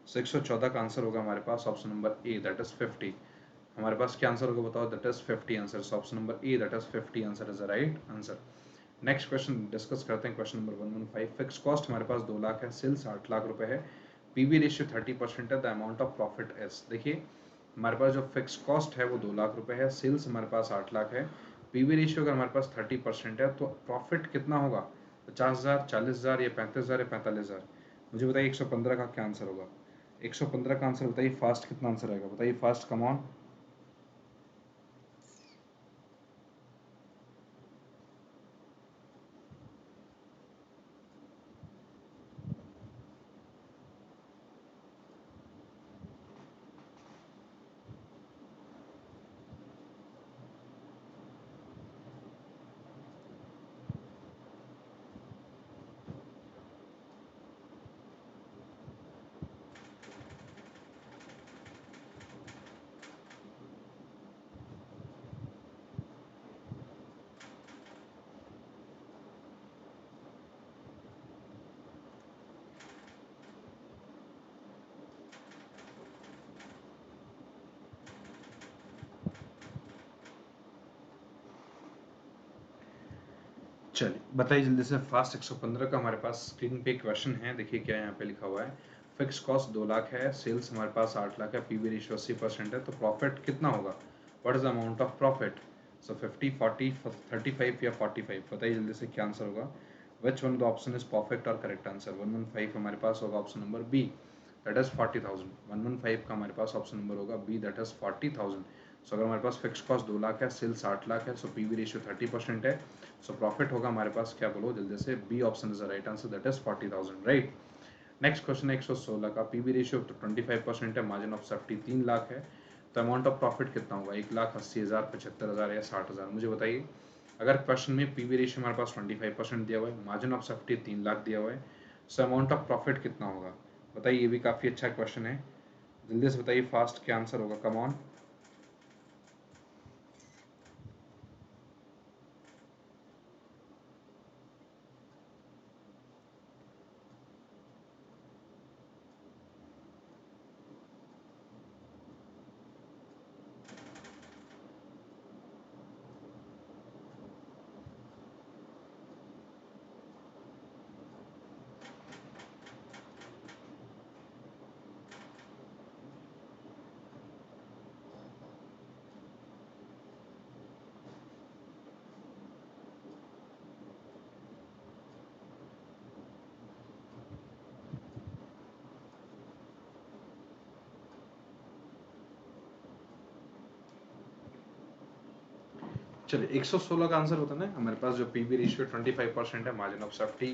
सो 114 का आंसर होगा हमारे पास option number A, that is 50। हमारे पास क्या आंसर होगा बताओ, that is 50 answer. So option number A that is 50 answer is the right answer. Next question discuss करते हैं, क्वेश्चन नंबर 115। फिक्स कॉस्ट हमारे पास 2 लाख है, सेल्स 8 लाख रुपए है, पीवी रेशियो 30% है, the amount of profit S. देखिए हमारे पास जो फिक्स कॉस्ट है वो 2 लाख रुपए है, सेल्स हमारे पास 8 लाख है, पीवी रेशियो अगर हमारे पास 30% है तो प्रॉफिट कितना होगा, 50,000, 40,000 या 35,000 या 45,000। मुझे बताइए 115 का क्या आंसर होगा, 115 का आंसर बताइए फास्ट, कितना आंसर आएगा बताइए फास्ट, कम ऑन। चलिए बताइए जल्दी से फास्ट। 115 का हमारे पास स्क्रीन पे क्वेश्चन है, देखिए क्या यहाँ पे लिखा हुआ है। फिक्स कॉस्ट 2 लाख है, सेल्स हमारे पास 8 लाख है, पीवी रेशियो 80% है, तो प्रॉफिट कितना होगा, what is the amount of profit. सो 50, 40, 35 या 45, बताइए जल्दी से क्या आंसर होगा। Which one the option is perfect और करेक्ट आंसर। 115 हमारे पास होगा option number B that is 40,000। 115 का हमारे पास ऑप्शन नंबर होगा बी दैट इज 40,000। सो अगर हमारे पास फिक्स कॉस्ट 2 लाख है, सेल्स 8 लाख है, सो पीवी रेशियो 30% है, सो प्रॉफिट होगा हमारे पास क्या, बोलो जल्दी से, B option is the right answer that is 40,000 right. Next question है 116 का, पीवी रेशियो तो 25% है, मार्जिन ऑफ सेफ्टी 3 लाख है, तो अमाउंट ऑफ प्रॉफिट कितना होगा, 1,80,000, 75,000 या 60,000। मुझे बताइए अगर क्वेश्चन में पीवी रेशियो हमारे पास 25% दिया हुआ है, मार्जिन ऑफ सेफ्टी 3 लाख दिया हुआ है, सो अमाउंट ऑफ प्रॉफिट कितना होगा बताइए। ये भी काफी अच्छा क्वेश्चन है, जल्दी से बताइए फास्ट क्या आंसर होगा, कम ऑन। चलिए 116 का आंसर होता है ना हमारे पास, जो पीवी रेशियो 25% है, मार्जिन ऑफ सेफ्टी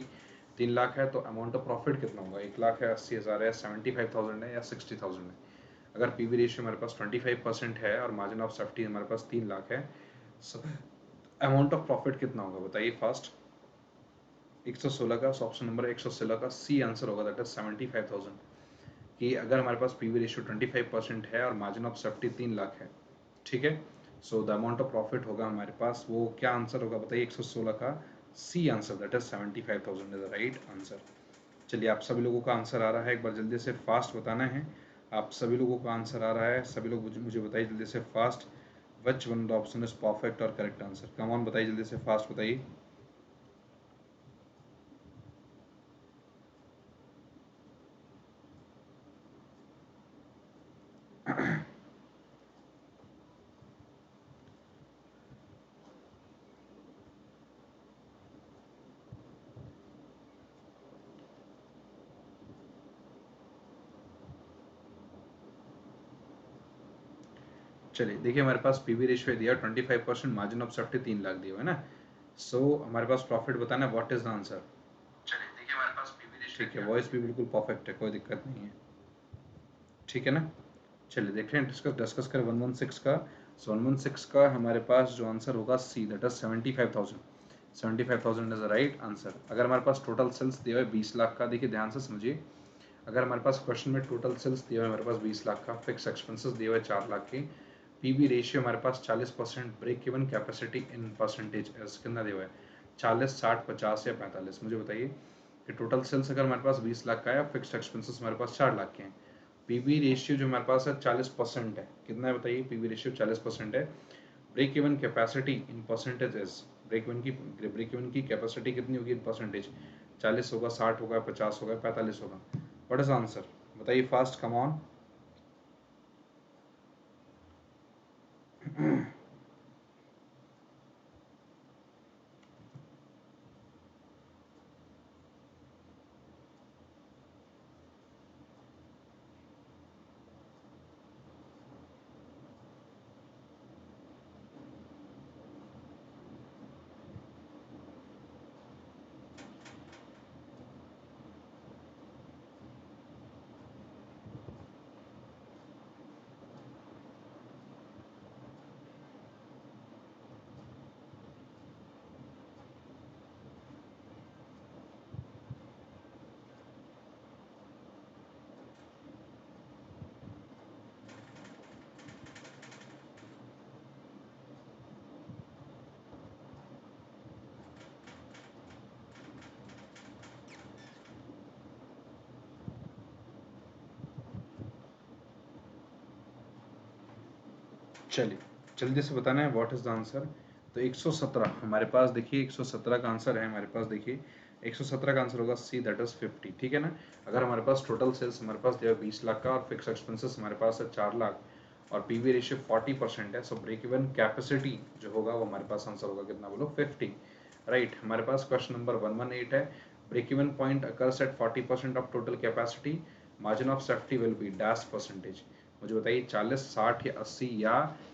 3 लाख है, तो अमाउंट ऑफ प्रॉफिट कितना होगा, 1,80,000 है, 75,000 है या 60,000 है। अगर पीवी रेशियो हमारे पास 25% है और मार्जिन ऑफ सेफ्टी हमारे पास 3 लाख है, अमाउंट ऑफ प्रॉफिट कितना होगा बताइए फास्ट। 116 का ऑप्शन नंबर 116 का सी आंसर होगा दैट इज 75,000। कि अगर हमारे पास पीवी रेशियो 25% है और मार्जिन ऑफ सेफ्टी 3 लाख है, ठीक है, so the amount of profit होगा हमारे पास, वो क्या आंसर होगा बताइए, 116 का C answer that is 75,000 is the right answer. चलिए आप सभी लोगों का आंसर आ रहा है, एक बार जल्दी से फास्ट बताना है। आप सभी लोगों का आंसर आ रहा है, सभी लोग मुझे बताइए जल्दी से fast, which one the option is perfect और करेक्ट आंसर, कम ऑन बताइए जल्दी से फास्ट बताइए। चलिए देखिए हमारे पास पीवी रेशियो दिया 25%, मार्जिन ऑफ सेफ्टी 3 लाख दिया हुआ है ना, सो हमारे पास प्रॉफिट बताना है, व्हाट इज द आंसर। चलिए देखिए हमारे पास पीवी रेशियो, ठीक है, वॉइस भी बिल्कुल परफेक्ट है, कोई दिक्कत नहीं है, ठीक है ना। चलिए देखते हैं, डिस्कस करें 116 का। सो 116 का हमारे पास जो आंसर होगा सी that is 75,000। 75,000 is the right answer. अगर हमारे पास टोटल सेल्स दिया हुआ है 20 लाख का, देखिए ध्यान से समझिए, अगर हमारे पास क्वेश्चन में टोटल सेल्स दिया हुआ है हमारे पास 20 लाख का, फिक्स एक्सपेंसेस दिए हुए 4 लाख के, पीवी रेशियो हमारे पास 40%, break even capacity in percentage कितना दिया हुआ है, 40, 60, 50 या 45। मुझे बताइए कि टोटल सेल्स अगर हमारे पास 20 लाख का है, फिक्स्ड एक्सपेंसेस हमारे पास 4 लाख के हैं, पीवी रेशियो जो हमारे पास है 40% है, कितना है बताइए, पीवी रेशियो 40% है। Break even capacity in percentages, break even की कैपेसिटी कितनी होगी इन परसेंटेज, 40 होगा, 60 होगा, 50 होगा, 45 होगा। व्हाट इज आंसर बताइए फास्ट, कम ऑन। चलिए जल्दी से बताना है व्हाट इज द आंसर। तो 117 हमारे पास, देखिए 117 का आंसर है हमारे पास, देखिए 117 का आंसर होगा सी, दैट इज 50, ठीक है ना। अगर हमारे पास टोटल सेल्स हमारे पास दिया 20 लाख का और फिक्स एक्सपेंसेस हमारे पास है 4 लाख और पीवी रेशियो 40% है, सो ब्रेक इवन कैपेसिटी जो होगा वो हमारे पास आंसर होगा कितना, बोलो 50, राइट। हमारे पास क्वेश्चन नंबर 118 है, break even point occurs at 40% of total capacity, margin of safety will be dash percentage. मुझे बताइए 40, 60 या 80 या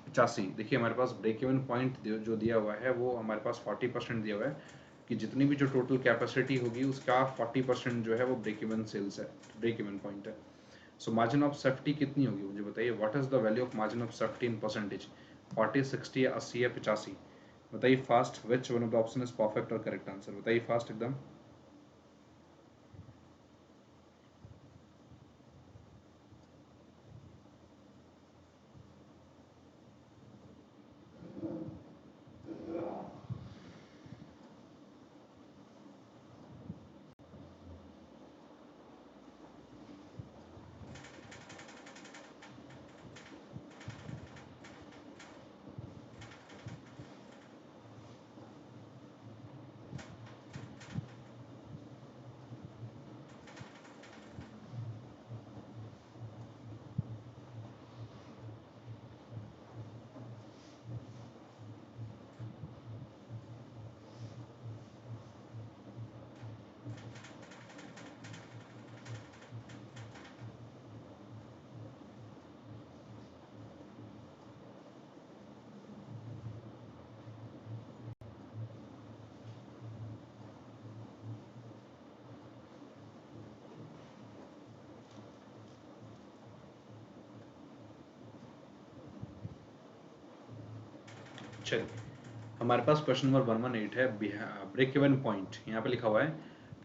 85। देखिए हमारे पास ब्रेक इवन पॉइंट जो दिया हुआ है वो हमारे पास 40% दिया हुआ है कि जितनी भी जो टोटल कैपेसिटी होगी उसका 40% जो है वो ब्रेक इवन सेल्स है, ब्रेक इवन पॉइंट है। सो मार्जिन ऑफ सेफ्टी कितनी होगी मुझे बताइए, what is the value of margin of safety in percentage, 40, 60 या 80 या 85। बताइए fast, which one of the option is perfect और करेक्ट आंसर, बताइए फास्ट एकदम। चलिए हमारे पास क्वेश्चन नंबर 118 है, ब्रेक इवन पॉइंट यहाँ पे लिखा हुआ है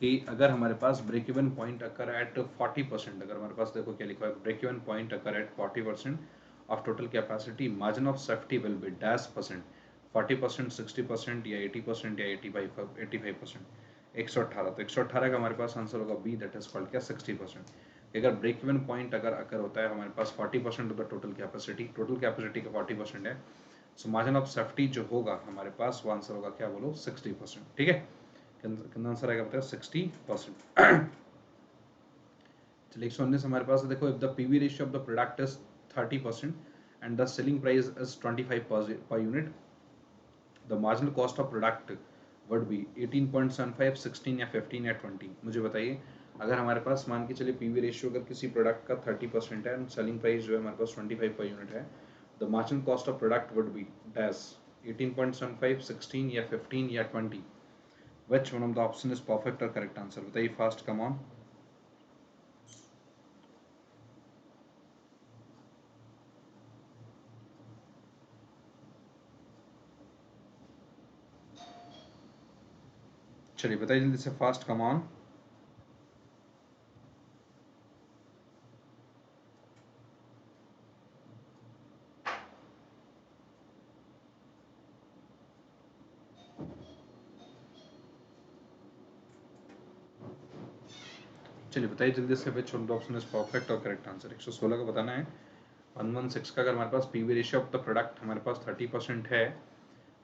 कि अगर हमारे पास break even point occur at 40%, अगर हमारे पास देखो क्या लिखा है, break even point occur at 40% of total capacity, margin of safety will be dash percent, 40%, 60% या 80% या 85%, 118। तो 118 का हमारे पास आंसर होगा बी, दैट इज कॉल्ड क्या, 60%। अगर ब्रेक इवन पॉइंट अगर अकर होता है हमारे पास 40% ऑफ द टोटल कैपेसिटी का 40% है, सो मार्जिन ऑफ सेफ्टी जो होगा हमारे पास वो आंसर होगा क्या, बोलो 60%, ठीक है। कितना आंसर आएगा बताओ, 60%। चलिए 119 हमारे पास देखो, if the PV ratio of the product is 30% and the selling price is 25 per unit, the marginal cost of product would be 18.75, 16 या 15 या 20। मुझे बताइए अगर हमारे पास मान के चलिए पीवी रेशियो अगर किसी प्रोडक्ट का 30% है एंड सेलिंग प्राइस जो है हमारे पास 25 पर यूनिट है, the marginal cost of product would be dash 18.75, 16 या 15 या 20। विच one of the option is perfect और करेक्ट आंसर, बताइए फास्ट, कम ऑन। चलिए बताइए जल्दी से फास्ट, कम ऑन। चलिए बताइए जल्दी से which one option is perfect और करेक्ट आंसर। 116 का बताना है। 116 का अगर हमारे पास PV ratio of the product हमारे पास 30% है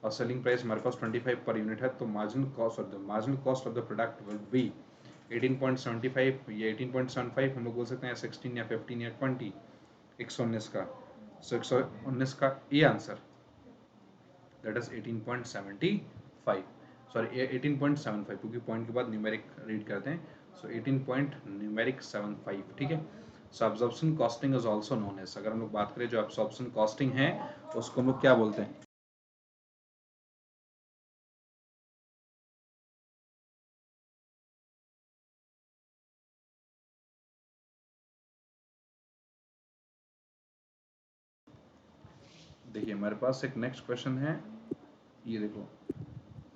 और सेलिंग प्राइस हमारे पास 25 पर यूनिट है, तो marginal cost of the product will be 18.75 या 18.75 हम लोग बोल सकते हैं, 16 या 15 या 20। 119 का, सो 119 का A answer that is 18.75, sorry 18.75, क्योंकि पॉइंट के बाद न्यूमेरिक रीड करते हैं, सो 18.75, ठीक है। So absorption costing is also known as, अगर हम लोग बात करें जो अब्जॉर्प्शन कॉस्टिंग है उसको हम लोग क्या बोलते हैं? देखिए हमारे पास एक नेक्स्ट क्वेश्चन है, ये देखो,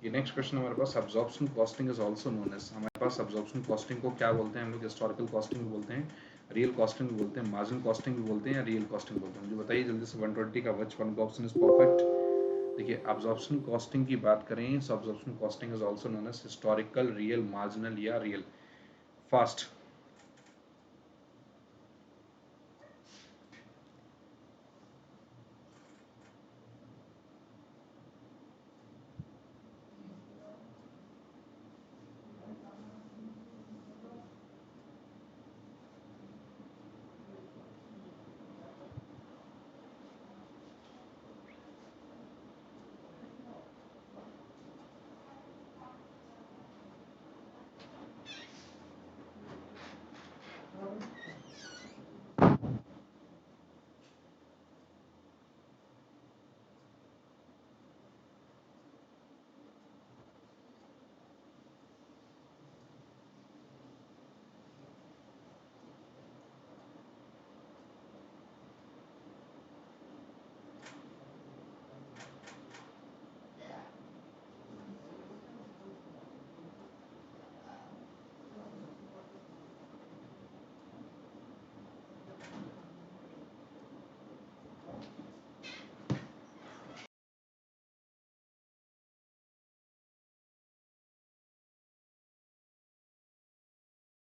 ये नेक्स्ट क्वेश्चन हमारे पास absorption costing is also known as, हमारे पास अब्जॉर्प्शन कॉस्टिंग को क्या बोलते हैं हम लोग? हिस्टोरिकल कॉस्टिंग भी बोलते हैं, रियल कॉस्टिंग भी बोलते हैं, मार्जिनल कॉस्टिंग भी बोलते हैं, या रियल कॉस्टिंग बोलते हैं। मुझे बताइए जल्दी से 120 का which one option is perfect. देखिए अब्जॉर्प्शन कॉस्टिंग की बात करें, so absorption costing is also known as historical, real, marginal या रियल। फास्ट।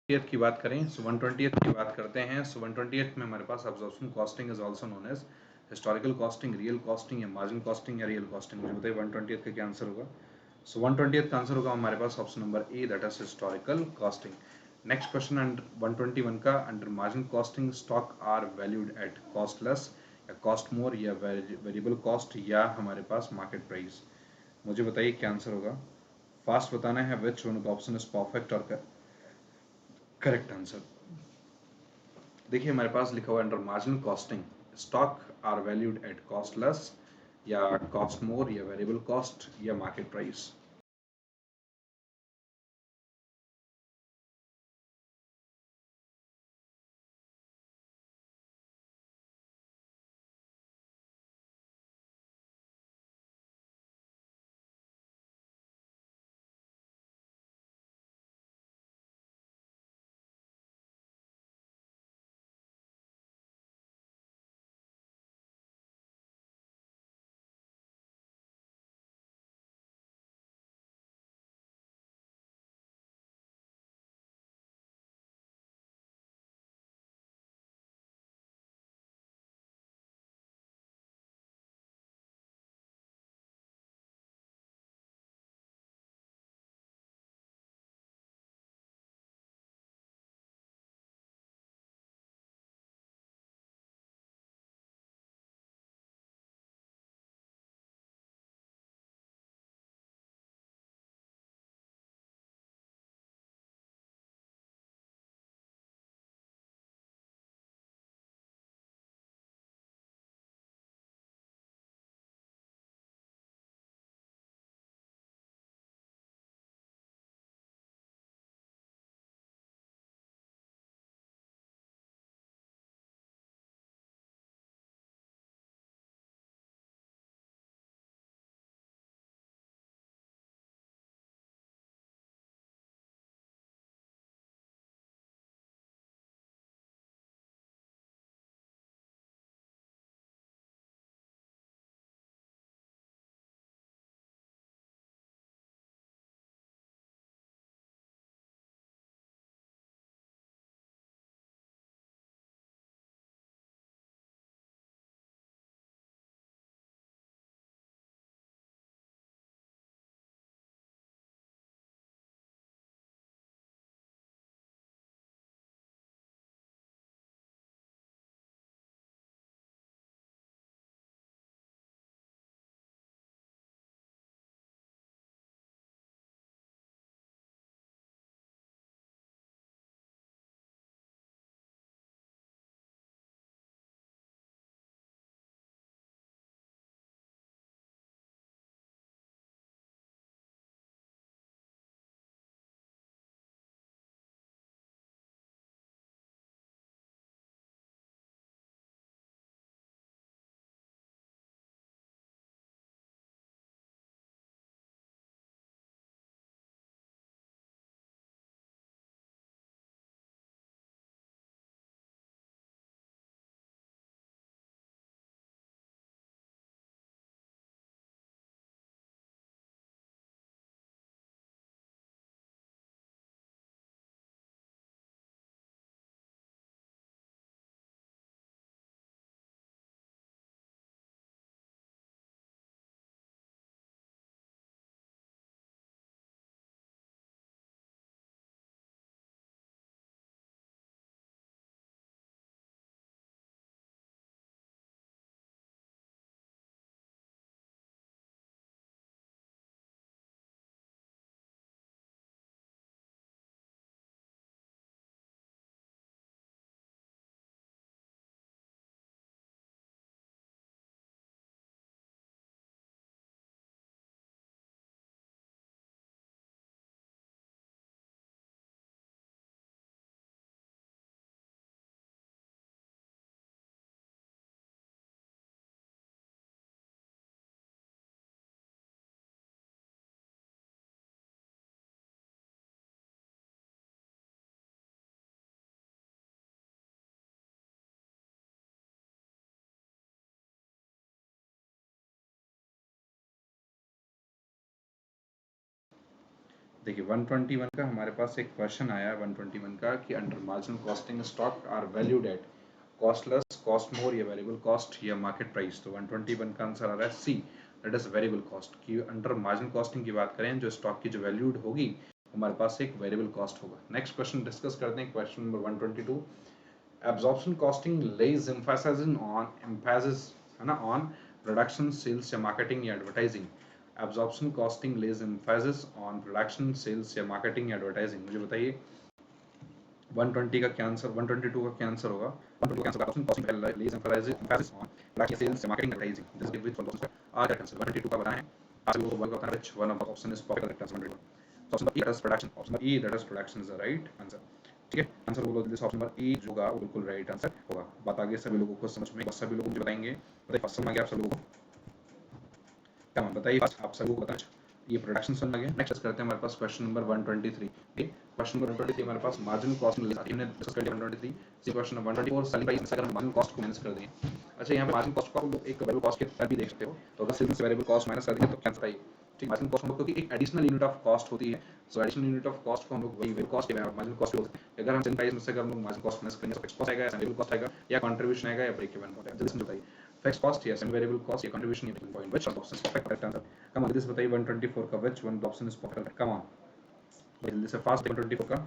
की बात करें, सो 120 की बात करते हैं। सो 120 में हमारे पास absorption costing is also known as historical costing, real costing या मार्जिन कॉस्टिंग या रियल कॉस्टिंग। मुझे बताइए 120 का क्या आंसर होगा? सो 120 का आंसर होगा हमारे पास option number A, that is historical costing. Next question under 121 का, under margin costing stock are valued at cost less या कॉस्ट मोर या वेरिएबल कॉस्ट या हमारे पास मार्केट प्राइस। मुझे बताइए क्या आंसर होगा? फास्ट बताना है which one option is perfect और करेक्ट आंसर। देखिए हमारे पास लिखा हुआ है under marginal costing stock are valued at cost less या कॉस्ट मोर या वेरिएबल कॉस्ट या मार्केट प्राइस। देखिए 121 का हमारे पास एक क्वेश्चन आया है 121 का कि under marginal costing stock are valued at cost less, cost more या वेरिएबल कॉस्ट या मार्केट प्राइस। तो 121 का आंसर आ रहा है C, that is variable cost. की अंडर मार्जिनल कॉस्टिंग की बात करें, जो स्टॉक की जो वैल्यूड होगी हमारे पास एक वेरिएबल कॉस्ट होगा। नेक्स्ट क्वेश्चन डिस्कस करते हैं, question number 122। Absorption costing lays emphasis है ना ऑन प्रोडक्शन, सेल्स या मार्केटिंग या advertising. Absorption costing lays emphasis on production, sales या मार्केटिंग या एडवर्टाइजिंग। मुझे बताइए 120 का क्या आंसर, 122 का क्या आंसर होगा? 122 का answer costing lays emphasis on production, sales या marketing advertising. This which one option आ जाएगा आंसर 122 का बताएं। आज लोगों को वर्क करना है which one of the option is correct answer 122। Option number E that is production, option number E that is production is the right answer. ठीक है, आंसर बोलो जल्दी से, ऑप्शन नंबर ई जो होगा वो बिल्कुल राइट आंसर होगा। बात आगे सभी लोगों को समझ में, सभी लोग मुझे बताएंगे, बताइए फर्स्ट समझ आ गया आप सभी लोगों को? क्या बताइए फर्स्ट आप सभी को बताएं ये प्रोडक्शन समझ आ गया। नेक्स्ट करते हैं हमारे पास क्वेश्चन नंबर 123। ठीक, क्वेश्चन नंबर 123 हमारे पास मार्जिनल कॉस्ट हमने डिस्कस कर लिया 123। सी क्वेश्चन नंबर 124 सेलिंग प्राइस से अगर हम मार्जिनल कॉस्ट को माइनस कर दें। अच्छा, यहाँ पे मार्जिनल कॉस्ट को आप लोग एक वेरिएबल कॉस्ट के तरह भी देख सकते हो। तो अगर सेल्स से वेरिएबल कॉस्ट माइनस कर देंगे तो क्या आंसर आएगी? ठीक, मार्जिनल कॉस्ट हम लोग, क्योंकि एक एडिशनल यूनिट ऑफ कॉस्ट होती है, सो एडिशनल यूनिट ऑफ कॉस्ट को हम लोग वही वेरिएबल कॉस्ट या मार्जिनल कॉस्ट बोलते हैं। अगर हम सेलिंग प्राइस में से अगर हम लोग मार्जिनल कॉस्ट माइनस करेंगे तो फिक्स कॉस्ट आएगा या वेरिएबल कॉस्ट आएगा या कंट्रीब्यूशन आएगा या ब्रेक इवन पॉइंट आएगा। जल्दी से बताइए फिक्स कॉस्ट या वेरिएबल कॉस्ट या कंट्रीब्यूशन या break even point, which option is perfect correct answer? Come on, जल्दी से बताइए 124 का which one option is perfect? Come on जल्दी से फास्ट 124 का।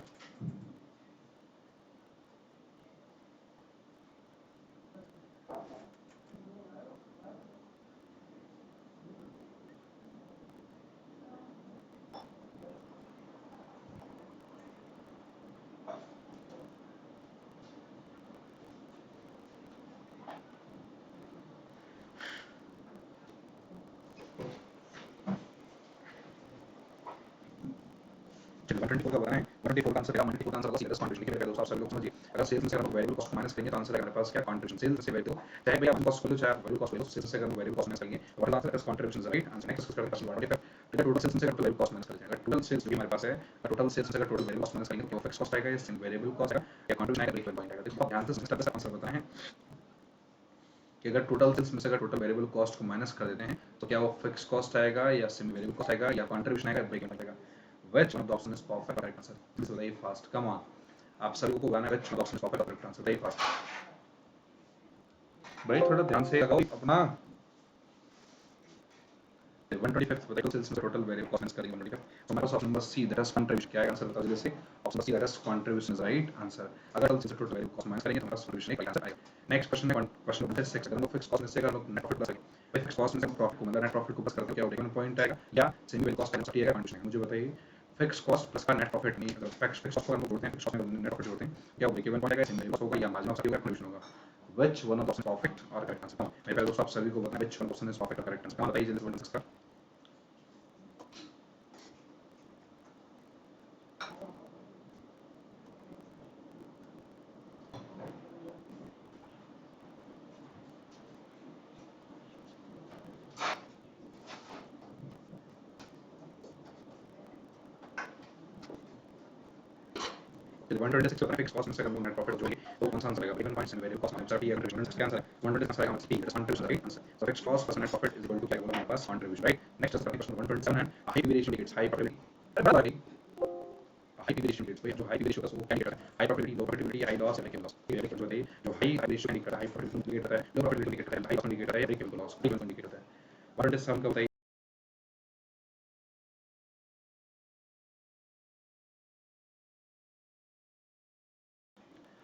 चलिए 124 का बताएं। 124 का आंसर क्या? 124 का आंसर होगा सी, कंट्रीब्यूशन। लिखिए मेरे दोस्तों, आप सभी लोग समझिए। अगर सेल्स में से हम वेरिएबल कॉस्ट माइनस करेंगे तो आंसर आएगा मेरे पास क्या? कंट्रीब्यूशन। सेल्स से वेरिएबल, चाहे भैया आप कॉस्ट को लो चाहे वेरिएबल कॉस्ट लो, सेल्स से अगर हम वेरिएबल कॉस्ट माइनस करेंगे what is answer? Is contribution right answer. Next question करते हैं क्वेश्चन 125। तो टोटल सेल्स में से अगर वेरिएबल कॉस्ट माइनस करेंगे, अगर टोटल सेल्स जो हमारे पास है, टोटल सेल्स से अगर टोटल वेरिएबल कॉस्ट माइनस करेंगे तो फिक्स कॉस्ट आएगा या वेरिएबल कॉस्ट आएगा या कंट्रीब्यूशन आएगा, ब्रेक इवन पॉइंट आएगा। तो बहुत ध्यान से स्टेप बाय स्टेप आंसर बताएं कि अगर टोटल सेल्स में से अगर टोटल वेरिएबल कॉस्ट को माइनस कर देते हैं तो क्या वो फिक्स कॉस्ट आएगा या सिंपल वेरिएबल कॉस्ट आएगा या कंट्रीब्यूशन आएगा, ब्रेक इवन आएगा? Which one of the option is perfect correct answer? Please बताइए फास्ट, कम ऑन, आप सभी को गाना which one of the option is perfect correct answer? बताइए फास्ट भाई, थोड़ा ध्यान से लगाओ अपना। 125 बताइए सेल्स में से टोटल वेरिएबल कॉस्ट माइनस करेंगे 125। तो हमारे पास option number C that is contribution, क्या है आंसर बताओ जल्दी से। Option number C that is contribution is right answer. अगर टोटल सेल्स से टोटल वेरिएबल कॉस्ट माइनस करेंगे तो हमारा कंट्रीब्यूशन एक आंसर आएगा। नेक्स्ट क्वेश्चन है क्वेश्चन नंबर 6। अगर हम लोग फिक्स कॉस्ट में से अगर हम लोग नेट प्रॉफिट प्लस करेंगे, भाई फिक्स कॉस्ट में से हम प्रॉफिट को मतलब नेट प्रॉफिट को प्लस करते हैं, क्या ब्रेक इवन पॉइंट आएगा या सिंगल वेरिएबल कॉस्ट आएगा, आएगा कंट्रीब्यूशन? मुझे बताइए फिक्स कॉस्ट प्लस का नेट प्रॉफिट नहीं, अगर फिक्स कॉस्ट को हम जोड़ते हैं, फिक्स कॉस्ट में नेट प्रॉफिट जोड़ते हैं, क्या ब्रेक इवन पॉइंट आएगा, सिंगल वेरिएबल होगा या मार्जिन ऑफ सेफ्टी होगा, कंट्रीब्यूशन होगा? Which one of the option perfect और करेक्ट आंसर? मेरे प्यारे दोस्तों, आप सभी को बताएं which one option is perfect और करेक्ट आंसर? बताइए जल्दी से 126 का। फिर 126 पर फिक्स कॉस्ट में से हम लोग नेट प्रॉफिट जोड़ेंगे तो कौन सा आंसर आएगा? ब्रेक इवन पॉइंट से वेरिएबल कॉस्ट माइनस 30 या कंट्रीब्यूशन, इसका आंसर है 126 आंसर आएगा हमारा C, that is contribution right answer. So fix cost plus net profit is equal to क्या होगा हमारे पास? Contribution right. Next is question 127 है high variation indicates high profitability. High variation indicates, भाई जो हाई वेरिएशन होगा वो क्या इंडिकेट करता है? हाई प्रॉफिटेबिलिटी, लो प्रॉफिटेबिलिटी, हाई लॉस या ब्रेक इवन लॉस? ये देखो बताइए जो हाई वेरिएशन इंडिकेट करता है, हाई प्रॉफिटेबिलिटी इंडिकेट करता है, लो प्रॉफिटेबिलिटी इंडिकेट करता है, हाई लॉस इंडिकेट करता है, ब्रेक इवन लॉस इंडिकेट करता है। 127 का बताइए।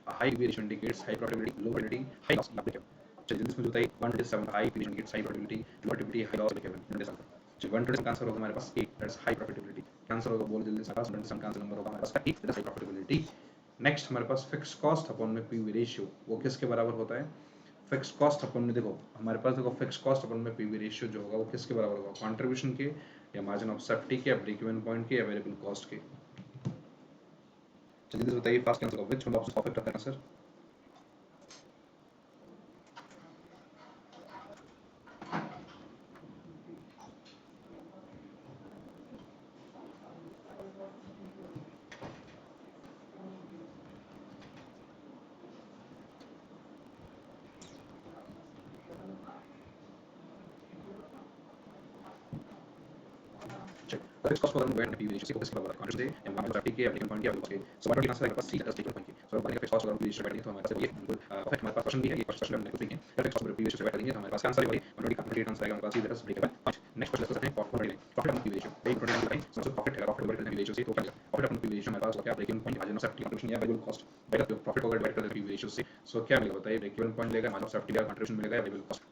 High variation indicates high probability, low probability, high loss या ब्रेक इवन। चलिए जल्दी इसमें बताइए 127 high variation indicates high probability, low probability, high loss, break even. 127 चलिए 127 का आंसर होगा हमारे पास A, that is high profitability. Answer होगा बोल जल्दी से, 127 का आंसर नंबर होगा हमारे पास A, that is high profitability. Next हमारे पास फिक्स कॉस्ट अपॉन में पीवी रेशियो, वो किसके बराबर होता है? फिक्स कॉस्ट अपन में देखो हमारे पास देखो फिक्स कॉस्ट अपन में पीवी रेशियो जो होगा वो किसके बराबर होगा? कंट्रीब्यूशन के या मार्जिन ऑफ सेफ्टी के या ब्रेक इवन पॉइंट के या वेरिएबल कॉस्ट के? जल्दी से बताइए fast answer, which one option perfect answer? Fix cost पर वेट पीवी रेशियो से फोकस करना कॉन्ट्रीब्यूशन से एम एम के ब्रेक इवन पॉइंट की अवेलेबल है। सो व्हाट आंसर है पास C plus break even point की। सो बाकी का फिक्स कॉस्ट अगर रेशियो बैठेंगे तो हमारे पास ये बिल्कुल परफेक्ट हमारे पास क्वेश्चन भी है, ये क्वेश्चन हमने कुछ नहीं है। फिक्स कॉस्ट पर पीवी रेशियो से बैठ देंगे तो हमारे पास आंसर है 128 आंसर आएगा हमारे पास C plus break even point. Next question लेते हैं प्रॉफिट ऑन पीवी रेशियो। एक प्रोडक्ट है सो प्रॉफिट है प्रॉफिट ओवर पीवी रेशियो से तो क्या प्रॉफिट ऑन पीवी रेशियो हमारे पास क्या break even point margin of safety contribution या वेरिएबल कॉस्ट बेटर तो प्रॉफिट ओवर डिवाइड कर पीवी रेशियो से। सो क्या मिलेगा बताइए, ब्रेक इवन पॉइंट लेगा, मार्जिन ऑफ सेफ्टी का कंट्रीब्यूशन मिलेगा या वेरिएबल कॉस्ट।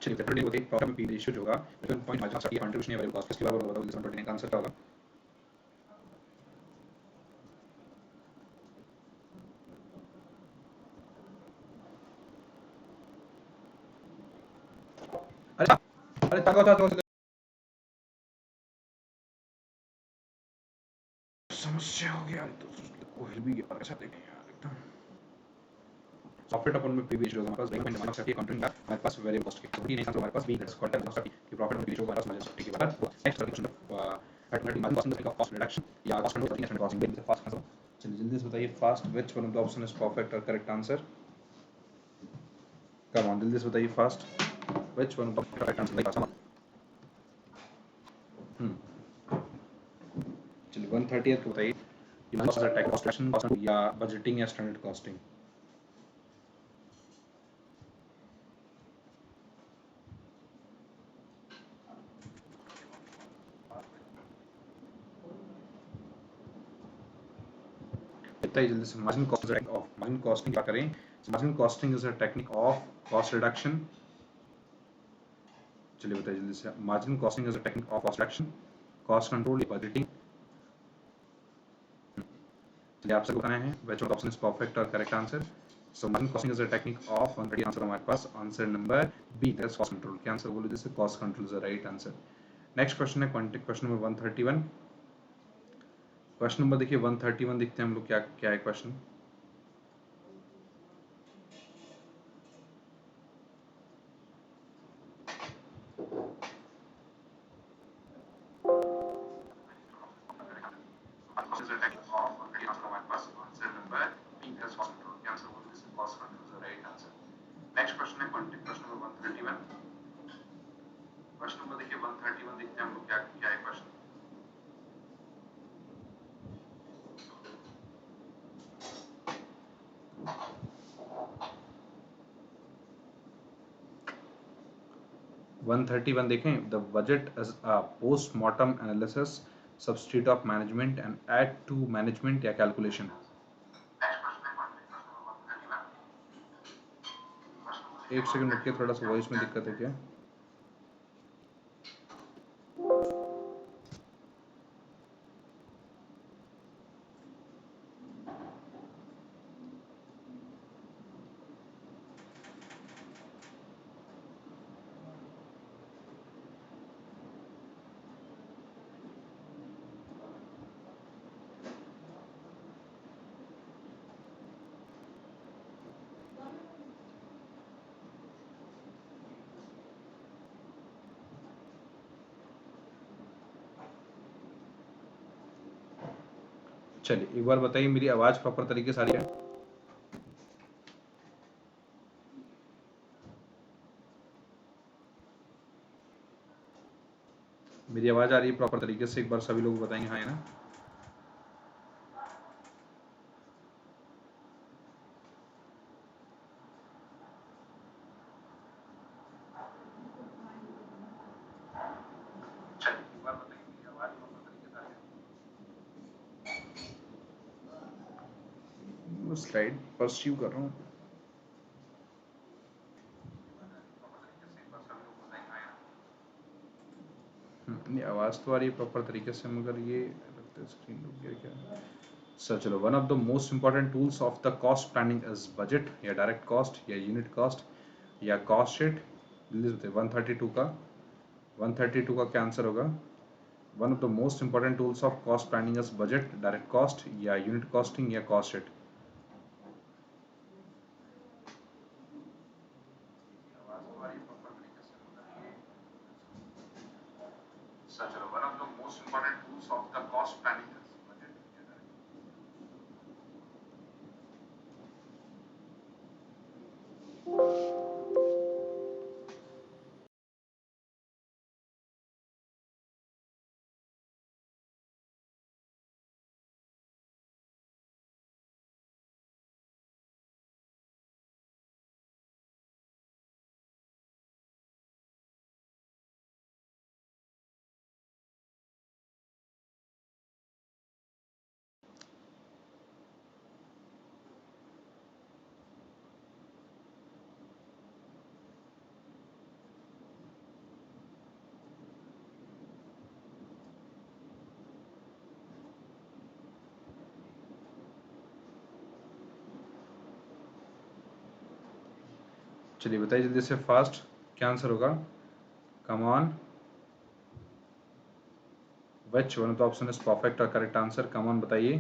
चलिए तो टोटल होते हैं प्रॉफिट पी रेशियो जो होगा break even point margin of safety contribution या वेरिएबल कॉस्ट। इसके बारे में बताओ जल्दी से 129 का आंसर क्या होगा। अच्छा अरे ताको समस्या हो गया तो कोई भी गया ऐसा देखें यार एकदम। प्रॉफिट अपन में पीवी रेशियो हमारे पास break even point safety contribution का हमारे पास वेरिएबल कॉस्ट के तो नहीं आंसर हमारे पास B that's quantum of safety की प्रॉफिट ऑन पीवी रेशियो हमारे पास मार्जिन सेफ्टी के बाद नेक्स्ट क्वेश्चन एटमेटिक मार्जिन कॉस्ट का कॉस्ट रिडक्शन या कॉस्ट कंट्रोल करने का कॉस्टिंग से फास्ट आंसर। चलिए जल्दी से बताइए fast which one of the option is perfect और करेक्ट आंसर। कम ऑन जल्दी से बताइए fast which one of the correct answer like आसान। चलिए 130th को बताइए कि कौन सा टैक्स कॉस्ट रिडक्शन कॉस्ट या बजटिंग या स्टैंडर्ड कॉस्टिंग। बताइए जल्दी से margin cost of margin costing क्या करें। Margin costing is a technique of cost reduction. चलिए बताइए जल्दी से margin costing is a technique of cost reduction, cost control या बजटिंग। चलिए आप सबको बताना है व्हिच ऑप्शन इज परफेक्ट और correct answer. So margin costing is a technique of 130 answer हमारे पास answer number B that's cost control. क्या आंसर बोलो जैसे cost control is the right answer. Next question है क्वेश्चन नंबर 131। क्वेश्चन नंबर देखिए 131 देखते हैं हम लोग क्या क्या है क्वेश्चन। नेक्स्ट क्वेश्चन है क्वेश्चन नंबर 131। क्वेश्चन नंबर देखिए 131 देखते हैं हम लोग क्या क्या है क्वेश्चन। वन 131 देखें the budget is a postmortem analysis substitute of management and aid to management या कैलकुलेशन। एक सेकंड रुकिए थोड़ा सा वॉइस में दिक्कत है क्या। चलिए एक बार बताइए मेरी आवाज प्रॉपर तरीके से आ रही है। मेरी आवाज आ रही है प्रॉपर तरीके से, एक बार सभी लोग बताएंगे हाँ है ना। स्लाइड परस्यू कर रहा हूँ। नहीं आवाज तो आ रही है प्रॉपर तरीके से मगर ये लगता है स्क्रीन रुक गया क्या। सर चलो one of the most important tools of the cost planning is budget या डायरेक्ट कॉस्ट या यूनिट कॉस्ट या कॉस्ट शीट। जल्दी से बताइए 132 का क्या आंसर होगा। One of the most important tools of cost planning is budget direct cost या यूनिट कॉस्टिंग या cost sheet. Most important tools of the cost planning चलिए बताइए जल्दी से फास्ट, क्या आंसर होगा? Come on, which one of the option is perfect और करेक्ट आंसर? कम ऑन बताइए।